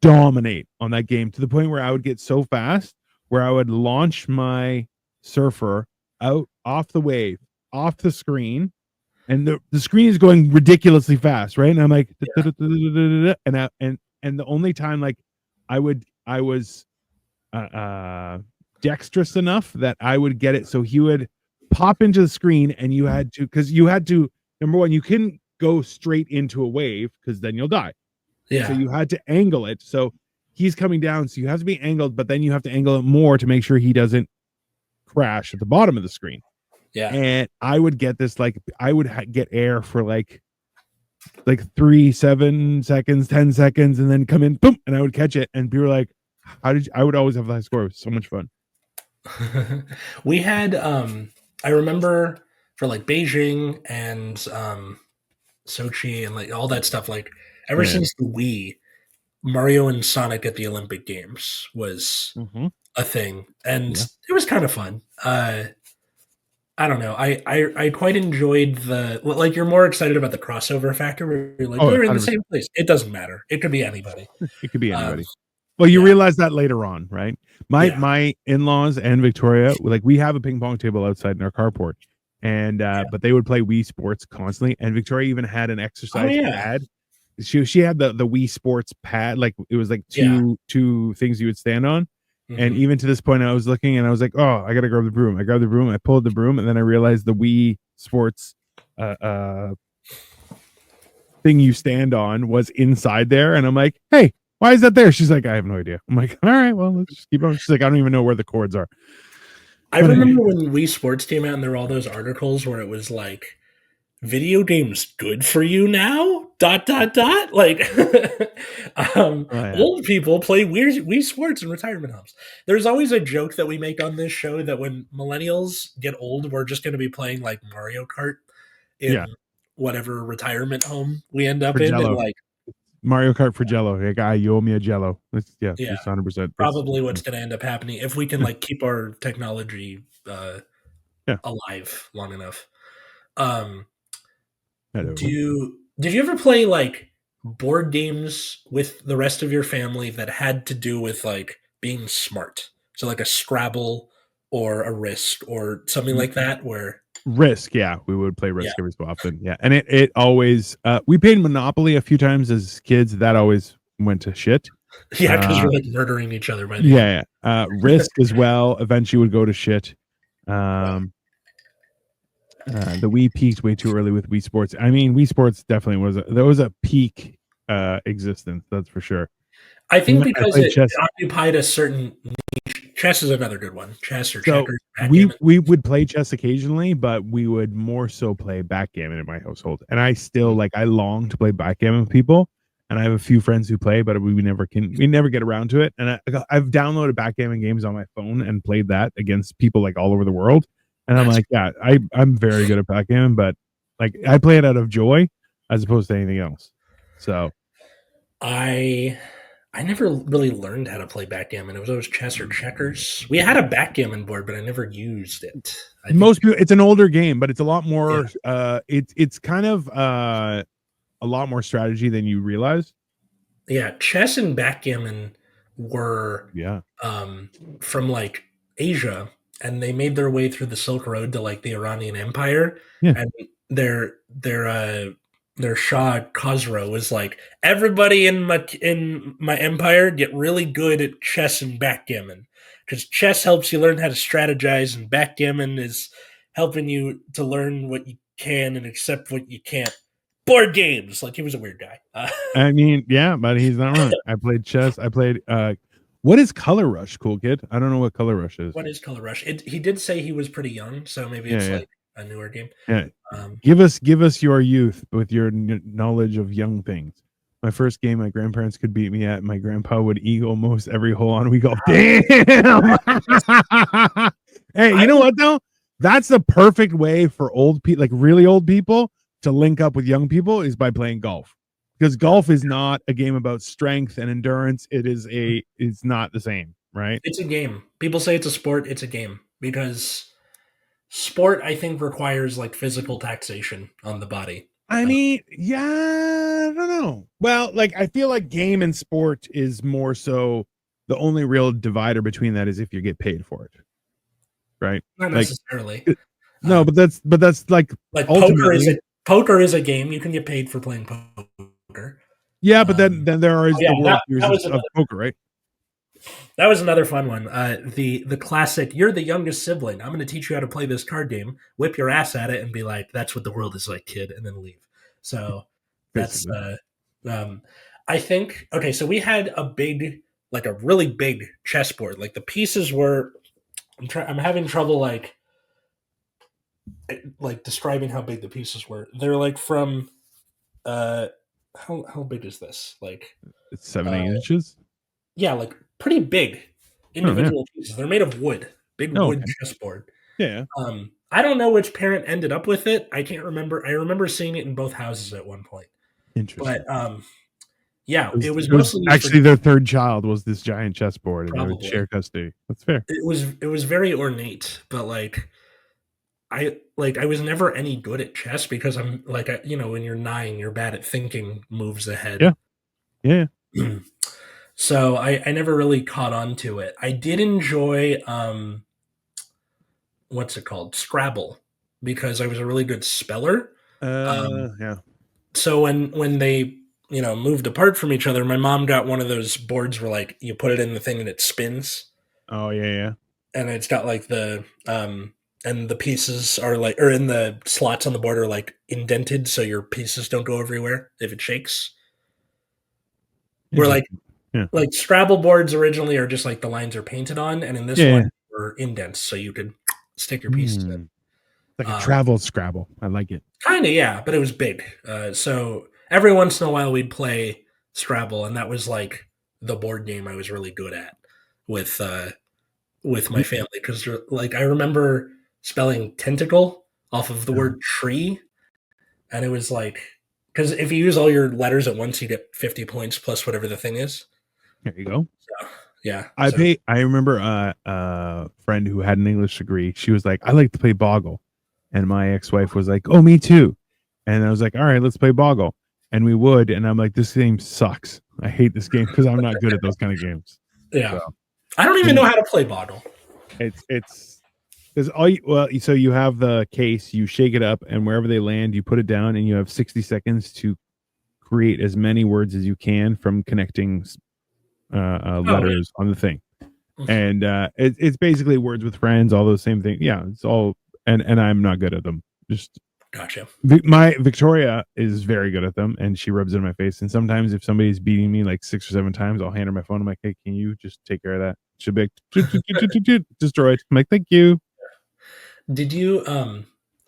S2: dominate on that game to the point where I would get so fast where I would launch my surfer out off the wave, off the screen, and the screen is going ridiculously fast, right? And I'm like,
S1: yeah.
S2: and the only time like I was dexterous enough that I would get it. So he would pop into the screen, and you had to because you had to number one, you couldn't go straight into a wave because then you'll die. So
S1: Yeah.
S2: you had to angle it. So he's coming down, so you have to be angled, but then you have to angle it more to make sure he doesn't crash at the bottom of the screen.
S1: Yeah.
S2: And I would get this like I would get air for like 3, 7 seconds, 10 seconds, and then come in, boom, and I would catch it. And people were like, "How did you?" I would always have the high score. It was so much fun.
S1: We had I remember for like Beijing and Sochi and like all that stuff, like ever
S2: Yeah.
S1: since the Wii, Mario and Sonic at the Olympic Games was
S2: Mm-hmm.
S1: a thing, and
S2: Yeah.
S1: it was kind of fun. I don't know. I quite enjoyed the like. You're more excited about the crossover factor, where you're like,
S2: Oh,
S1: we're in the
S2: 100%.
S1: same place. It doesn't matter. It could be anybody.
S2: It could be
S1: Um,
S2: anybody. Well, you
S1: yeah,
S2: realize that later on, right? My
S1: yeah,
S2: my in-laws and Victoria, like we have a ping pong table outside in our carport. And
S1: yeah.
S2: but they would play Wii Sports constantly. And Victoria even had an
S1: Oh
S2: exercise
S1: yeah,
S2: pad. She had the Wii Sports pad, like it was like
S1: yeah.
S2: two things you would stand on. And
S1: Hmm.
S2: even to this point, I was looking and I was like, oh, I gotta grab the broom. I grabbed the broom, I pulled the broom, and then I realized the Wii Sports thing you stand on was inside there, and I'm like, hey, why is that there? She's like, I have no idea. I'm like, all right, well, let's just keep on. She's like, I don't even know where the cords are.
S1: I
S2: But
S1: remember when Wii Sports came out and there were all those articles where it was like, video games good for you now? Dot dot dot. Like,
S2: oh yeah,
S1: old people play weird Wii Sports in retirement homes. There's always a joke that we make on this show that when millennials get old, we're just going to be playing like Mario Kart
S2: yeah,
S1: in whatever retirement home we end
S2: for
S1: up in, and
S2: Jello,
S1: like,
S2: Mario Kart for Jello. Hey guy, you owe me a Jello. That's yeah,
S1: yeah,
S2: that's 100%. That's
S1: probably what's going to end up happening if we can
S2: yeah,
S1: like keep our technology
S2: yeah.
S1: alive long enough. Um,
S2: Hello.
S1: did you ever play like board games with the rest of your family that had to do with like being smart? So like a Scrabble or a Risk or something like that where
S2: Risk, yeah, we would play
S1: yeah.
S2: Risk every so often. Yeah, and it always we played Monopoly a few times as kids. That always went to shit.
S1: Yeah, because
S2: Uh,
S1: we're like murdering each other by the end.
S2: yeah, yeah. Risk as well. Eventually would go to shit.
S1: Yeah.
S2: Um, the Wii peaked way too early with Wii Sports. I mean, Wii Sports definitely there was a peak existence. That's for sure.
S1: I think
S2: I
S1: because
S2: played
S1: it
S2: chess.
S1: occupied a certain chess is another good one. Chess or
S2: So
S1: checkers,
S2: we
S1: backgammon.
S2: we would play chess occasionally, but we would more so play backgammon in my household. And I still like I long to play backgammon with people. And I have a few friends who play, but we never get around to it. And I've downloaded backgammon games on my phone and played that against people like all over the world. And I'm
S1: That's
S2: like, yeah, I'm very good at backgammon, but like I play it out of joy as opposed to anything else. So
S1: I I never really learned how to play backgammon. It was always chess or checkers. We had a backgammon board, but I never used it. I think
S2: most people, it's an older game, but it's a lot
S1: yeah.
S2: more. It's kind of a lot more strategy than you realize.
S1: Yeah, chess and backgammon were
S2: Yeah.
S1: um, from like Asia, and they made their way through the Silk Road to like the Iranian Empire,
S2: Yeah.
S1: and their Shah Khosrow was like, everybody in my empire get really good at chess and backgammon because chess helps you learn how to strategize, and backgammon is helping you to learn what you can and accept what you can't. Board games, like he was a weird guy.
S2: I mean, yeah, but he's not wrong. I played chess. I played what is Color Rush, cool kid? I don't know what Color Rush is.
S1: What is Color Rush? He did say he was pretty young, so maybe
S2: Yeah,
S1: it's
S2: yeah.
S1: like a newer game.
S2: Yeah.
S1: Um,
S2: Give us your youth with your knowledge of young things. My first game my grandparents could beat me at, my grandpa would eagle most every hole on We Golf. Damn. Hey,
S1: I
S2: you know what though? That's the perfect way for old people, like really old people, to link up with young people is by playing golf. Because golf is not a game about strength and endurance. It's not the same, right?
S1: it's a game. People say it's a sport. It's a game because sport, I think, requires like physical taxation on the body.
S2: I mean, yeah, I don't know. Well, like I feel like game and sport is more so the only real divider between that is if you get paid for it, right?
S1: Not
S2: Like
S1: necessarily.
S2: no,
S1: Um,
S2: but that's like
S1: like
S2: ultimately,
S1: poker is a game. You can get paid for playing poker.
S2: yeah, but then
S1: Um,
S2: then there
S1: oh
S2: is
S1: yeah,
S2: the World Series
S1: that was
S2: of poker, right?
S1: another fun one. The classic. You're the youngest sibling. I'm going to teach you how to play this card game. Whip your ass at it and be like, "That's what the world is like, kid," and then leave. So that's.
S2: Basically.
S1: Um, I think okay. So we had a big, like a really big chessboard. Like the pieces were. I'm having trouble like describing how big the pieces were. They're like from. Uh, how big is this? Like
S2: It's seven,
S1: uh,
S2: 8 inches.
S1: yeah, like pretty big
S2: Oh yeah.
S1: individual pieces. They're made of wood, big
S2: Oh,
S1: wood
S2: okay.
S1: chessboard.
S2: Yeah.
S1: I don't know which parent ended up with it. I can't remember. I remember seeing it in both houses at one point.
S2: Interesting.
S1: But yeah, it was
S2: It was
S1: mostly used for
S2: actually their third child was this giant chessboard, and they would
S1: probably.
S2: share custody. That's fair.
S1: It was very ornate, but I was never any good at chess because I'm like when you're 9, you're bad at thinking moves ahead.
S2: Yeah. Yeah.
S1: So I never really caught on to it. I did enjoy what's it called? Scrabble because I was a really good speller. Um,
S2: Yeah.
S1: so when they moved apart from each other, my mom got one of those boards where like you put it in the thing and it spins,
S2: Oh yeah, yeah.
S1: and it's got like the and the pieces are like, or in the slots on the board are like indented, so your pieces don't go everywhere if it shakes. Where
S2: Interesting. Yeah.
S1: like Scrabble boards originally are just like the lines are painted on, and in this
S2: Yeah.
S1: one were indents, so you could stick your pieces
S2: Hmm. Like a
S1: in.
S2: travel Scrabble. I like it.
S1: Kind of, yeah, but it was big. So every once in a while we'd play Scrabble, and that was like the board game I was really good at with uh, with my
S2: Y-
S1: family because like I remember spelling tentacle off of the
S2: uh,
S1: word tree, and it was like because if you use all your letters at once, you get 50 points plus whatever the thing is.
S2: There you go.
S1: So, yeah,
S2: I
S1: so
S2: pay. I remember a friend who had an English degree. She was like, "I like to play Boggle," and my ex-wife was like, "Oh, me too." And I was like, "All right, let's play Boggle," and we would. And I'm like, "This game sucks. I hate this game because I'm not good at those kind of games." So
S1: yeah, I don't even know how to play Boggle.
S2: it's because all you, well, so you have the case, you shake it up, and wherever they land, you put it down, and you have 60 seconds to create as many words as you can from connecting
S1: Oh
S2: letters on the thing.
S1: yeah,
S2: And it's basically words with friends, all those same things. Yeah, it's all, and I'm not good at them. Just
S1: gotcha.
S2: my Victoria is very good at them, and she rubs it in my face. And sometimes if somebody's beating me like 6 or 7 times, I'll hand her my phone. I'm like, "Hey, can you just take care of that?" She'll be like, destroyed. I'm like, "Thank you."
S1: Did you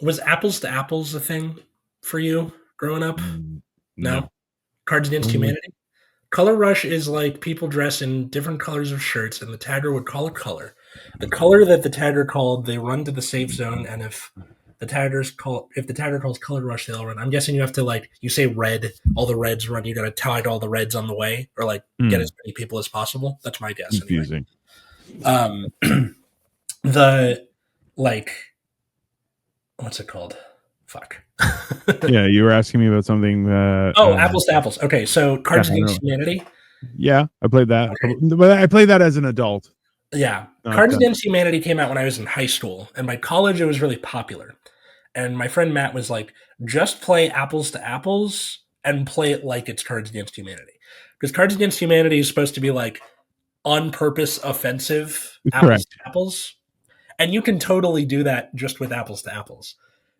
S1: was apples to apples a thing for you growing up?
S2: Mm,
S1: No?
S2: no.
S1: Cards Against
S2: Mm,
S1: Humanity? Color Rush is like people dress in different colors of shirts, and the tagger would call a color. The color that the tagger called, they run to the safe zone, and if the tagger calls Color Rush, they all run. I'm guessing you have to like you say red, all the reds run. You got to tag all the reds on the way, or like get as many people as possible. That's my guess anyway.
S2: confusing.
S1: Um, the like what's it called? Fuck.
S2: Yeah, you were asking me about something.
S1: Oh, apples to apples. Okay, so
S2: Yeah,
S1: Cards
S2: I
S1: Against
S2: know.
S1: Humanity.
S2: Yeah, I played that a couple,
S1: Okay,
S2: but I played that as an adult.
S1: yeah,
S2: Not
S1: Cards Against Humanity came out when I was in high school, and by college it was really popular. And my friend Matt was like, "Just play apples to apples and play it like it's Cards Against Humanity," because Cards Against Humanity is supposed to be like on purpose offensive apples
S2: correct.
S1: to apples, and you can totally do that just with apples to apples.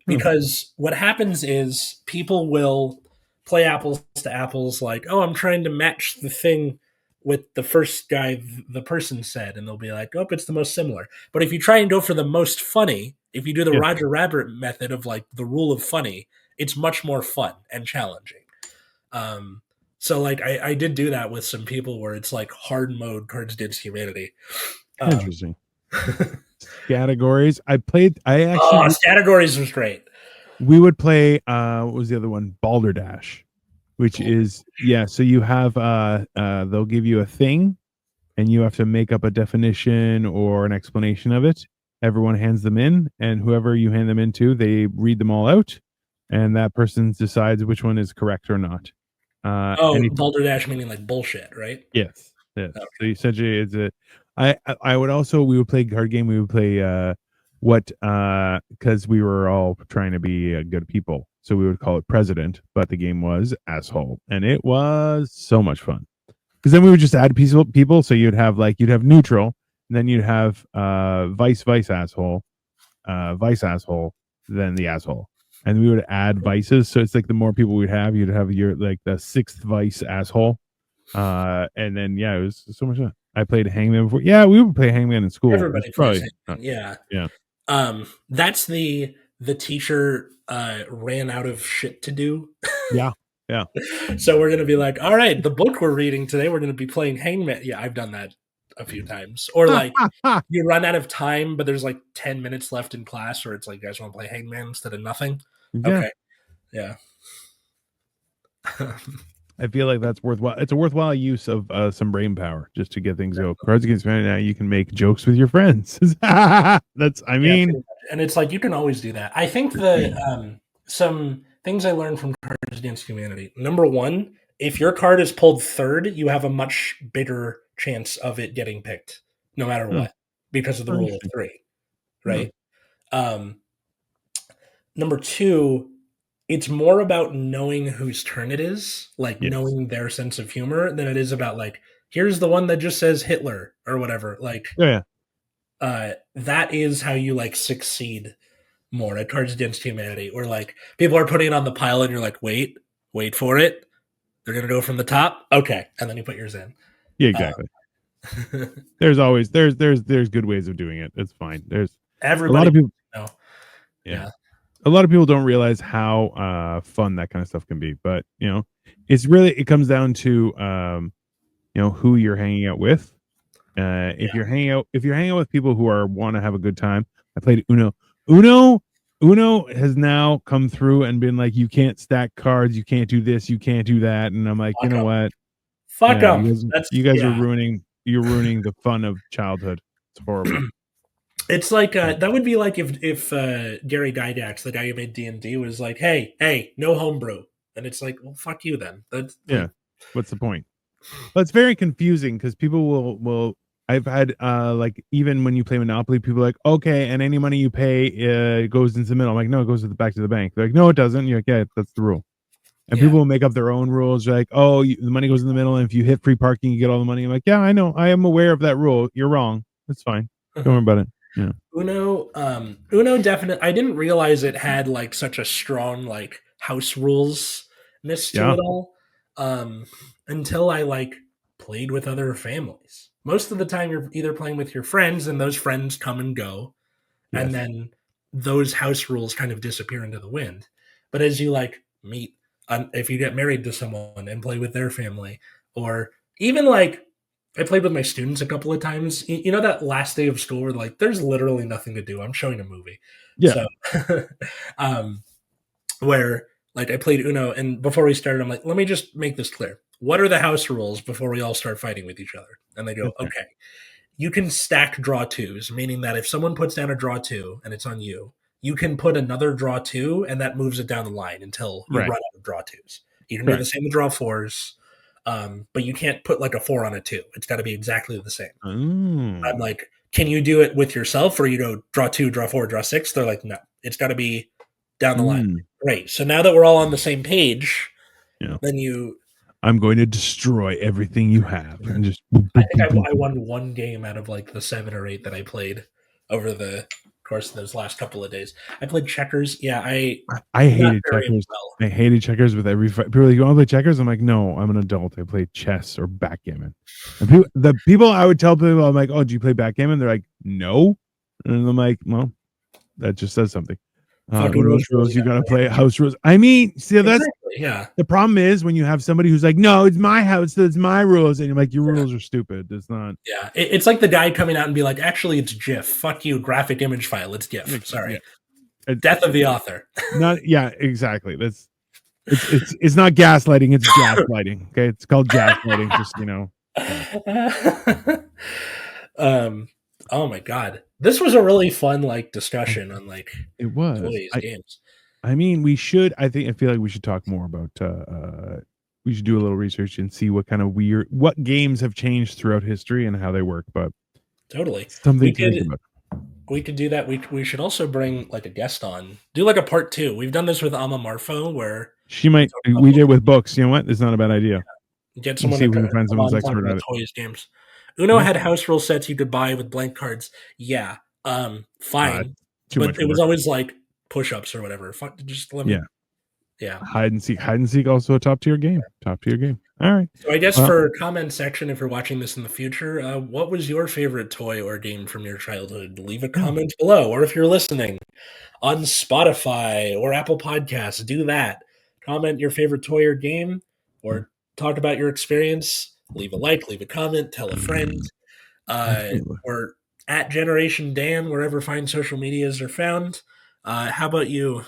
S2: Hmm.
S1: Because what happens is people will play apples to apples like, oh, I'm trying to match the thing with the first guy the person said, and they'll be like, oh, it's the most similar. But if you try and go for the most funny, if you do the
S2: Yeah,
S1: Roger Rabbit method of like the rule of funny, it's much more fun and challenging. Um, so like I did do that with some people where it's like hard mode Cards Against Humanity. Um,
S2: interesting. Categories. I played. I
S1: oh,
S2: actually
S1: categories was great.
S2: we would play. What was the other one? Balderdash, which is yeah. So you have they'll give you a thing, and you have to make up a definition or an explanation of it. Everyone hands them in, and whoever you hand them into, they read them all out, and that person decides which one is correct or not.
S1: Oh,
S2: Any
S1: balderdash meaning like bullshit, right?
S2: Yes, yes.
S1: Okay.
S2: So essentially, it's a. I would also we would play card game. We would play what because we were all trying to be good people, so we would call it president. But the game was asshole, and it was so much fun because then we would just add people. So you'd have neutral, and then you'd have vice asshole, vice asshole, then the asshole. And we would add vices, so it's like the more people we'd have, you'd have your like the sixth vice asshole, and then yeah, it was so much fun. I played Hangman before. Yeah, we would play Hangman in school. It's
S1: Everybody plays
S2: probably
S1: Hitman. Yeah.
S2: yeah,
S1: That's the teacher ran out of shit to do.
S2: yeah, yeah.
S1: So we're gonna be like, all right, the book we're reading today, we're gonna be playing Hangman. Yeah, I've done that a few times. Or
S2: Ha,
S1: like
S2: ha, ha.
S1: you run out of time, but there's like 10 minutes left in class, or it's like, you guys want to play Hangman instead of nothing?
S2: Yeah,
S1: Okay. Yeah.
S2: I feel like that's worthwhile. It's a worthwhile use of some brain power just to get things go. Cards Against Humanity. Now you can make jokes with your friends. That's I
S1: Yeah,
S2: mean,
S1: pretty much. And it's like you can always do that. I think some things I learned from Cards Against Humanity. Number one, if your card is pulled third, you have a much bigger chance of it getting picked, no matter
S2: hmm,
S1: what, because of the
S2: oh,
S1: rule of
S2: interesting.
S1: three,
S2: Hmm,
S1: right? Um, Number two, it's more about knowing whose turn it is, like
S2: yes.
S1: knowing their sense of humor, than it is about like, here's the one that just says Hitler or whatever. Like,
S2: Yeah, yeah.
S1: that is how you like succeed more at Cards Against Humanity, or like people are putting it on the pile and you're like, wait for it. They're gonna go from the top. Okay, and then you put yours in.
S2: Yeah, exactly. There's always there's good ways of doing it. It's fine. There's a lot
S1: Everybody,
S2: of people. Yeah,
S1: yeah,
S2: a lot of people don't realize how fun that kind of stuff can be. But it's really it comes down to who you're hanging out with. If you're hanging out with people who are want to have a good time. I played Uno. Uno Uno has now come through and been like, you can't stack cards, you can't do this, you can't do that, and I'm like, you
S1: fuck
S2: know
S1: them,
S2: what?
S1: fuck
S2: Yeah,
S1: them. That's
S2: you guys are
S1: yeah.
S2: ruining the fun of childhood. It's horrible.
S1: It's like that would be like if Gary Gygax, the guy who made D&D, was like, hey, no homebrew, and it's like, well, fuck you then. That's
S2: Yeah.
S1: like,
S2: What's the point? Well, it's very confusing because people will. I've had like even when you play Monopoly, people are like, okay, and any money you pay goes into the middle. I'm like, no, it goes to the back to the bank. They're like, no, it doesn't. You're like, yeah, that's the rule. And
S1: yeah.
S2: people will make up their own rules. They're like, oh, the money goes in the middle, and if you hit free parking, you get all the money. I'm like, yeah, I know, I am aware of that rule. You're wrong. That's fine. Don't worry about it. Yeah.
S1: Uno definitely. I didn't realize it had like such a strong like house rules ness to
S2: Yeah.
S1: it all, um, until I like played with other families. Most of the time, you're either playing with your friends, and those friends come and go, and
S2: Yes.
S1: then those house rules kind of disappear into the wind. But as you like meet, if you get married to someone and play with their family, or even like I played with my students a couple of times. You know that last day of school where like there's literally nothing to do. I'm showing a movie,
S2: Yeah.
S1: so um, where like I played Uno, and before we started, I'm like, let me just make this clear. What are the house rules before we all start fighting with each other? And they go,
S2: Okay.
S1: okay, you can stack draw twos, meaning that if someone puts down a draw two and it's on you, you can put another draw two, and that moves it down the line until you
S2: Right.
S1: run out of draw twos. You can do the
S2: Correct.
S1: same with draw fours, but you can't put like a four on a two. It's got to be exactly the same. I'm
S2: Oh.
S1: like, can you do it with yourself, or you go draw two, draw four, draw six? They're like, no, it's got to be down the line.
S2: Mm.
S1: Great. So now that we're all on the same page,
S2: Yeah.
S1: then you.
S2: I'm going to destroy everything you have and just boom,
S1: I
S2: boom,
S1: think
S2: boom, boom,
S1: I
S2: boom.
S1: won one game out of like the 7 or 8 that I played over the course of those last couple of days. I played checkers. Yeah,
S2: I
S1: not
S2: hated
S1: very
S2: checkers.
S1: well.
S2: I hated checkers with every fight. People are like, you want to play checkers? I'm like, no, I'm an adult. I play chess or backgammon. And the people I would tell people, I'm like, oh, do you play backgammon? They're like, no. And I'm like, well, that just says something.
S1: Fucking
S2: What are
S1: which
S2: those
S1: rules
S2: rules?
S1: you
S2: You
S1: gotta
S2: got to
S1: play.
S2: play house rules. I mean, see, that's
S1: Exactly. Yeah.
S2: the problem is when you have somebody who's like, no, it's my house. So it's my rules. And you're like, your
S1: Yeah.
S2: rules are stupid. It's not.
S1: Yeah. It's like the guy coming out and be like, actually, it's GIF. Fuck you, graphic image file. It's GIF.
S2: Yeah.
S1: Sorry.
S2: It,
S1: Death of the author.
S2: not. Yeah, exactly. That's it's not gaslighting. It's gaslighting. Okay. It's called gaslighting. Just, yeah.
S1: um. Oh my god, this was a really fun like discussion on like
S2: It was.
S1: toys, games.
S2: I mean, we should. I feel like we should talk more about. We should do a little research and see what kind of what games have changed throughout history and how they work. But
S1: Totally.
S2: something
S1: We
S2: to think
S1: could
S2: about.
S1: we could do that. We should also bring like a guest on. Do like a part two. We've done this with Ama Marfo where
S2: She
S1: we
S2: might.
S1: talk about
S2: We did with books. You know what? It's not a bad idea.
S1: get
S2: We'll
S1: someone
S2: see
S1: to
S2: if we can
S1: come
S2: find someone's
S1: on and talk
S2: expert
S1: about
S2: at it.
S1: toys games. Uno
S2: Yeah.
S1: had house rule sets you could buy with blank cards. Yeah. Fine.
S2: Too
S1: But
S2: much
S1: it was
S2: work.
S1: always like push-ups or whatever. Fuck, just let
S2: Yeah.
S1: me. Yeah.
S2: Hide and seek. Hide and seek. Also a top tier game. Top tier game. All right.
S1: So I guess
S2: Well,
S1: for comment section, if you're watching this in the future, what was your favorite toy or game from your childhood? Leave a
S2: yeah.
S1: comment below, or if you're listening on Spotify or Apple Podcasts, do that. Comment your favorite toy or game, or talk about your experience. Leave a like, leave a comment, tell a friend,
S2: Absolutely.
S1: or at Generation Dan, wherever fine social medias are found. How about you,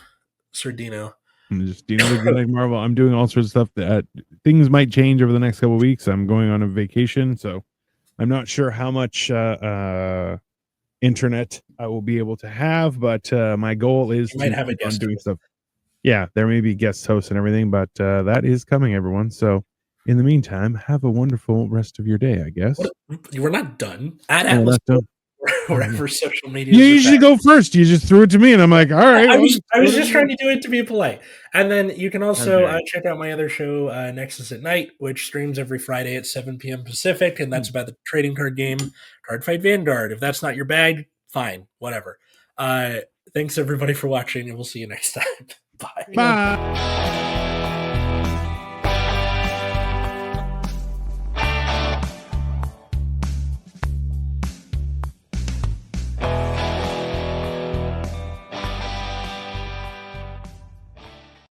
S1: Sir Dino?
S2: I'm just Dino the Genetic Marvel. I'm doing all sorts of stuff that things might change over the next couple of weeks. I'm going on a vacation, so I'm not sure how much internet I will be able to have, but my goal is
S1: You might
S2: to
S1: have a
S2: keep on
S1: guest
S2: doing
S1: host.
S2: stuff. Yeah, there may be guest hosts and everything, but that is coming, everyone. So in the meantime, have a wonderful rest of your day, I guess.
S1: What, you were not done. At
S2: Oh, we're
S1: Atlas
S2: not done.
S1: wherever social
S2: You
S1: medias are
S2: usually
S1: found.
S2: go first. You just threw it to me, and I'm like, all right.
S1: I was just trying to do it to be polite. And then you can
S2: How
S1: also
S2: dare you?
S1: check out my other show, Nexus at Night, which streams every Friday at 7 p.m. Pacific, and that's about the trading card game Card Fight Vanguard. If that's not your bag, fine, whatever. Thanks everybody for watching, and we'll see you next time. Bye.
S2: Bye.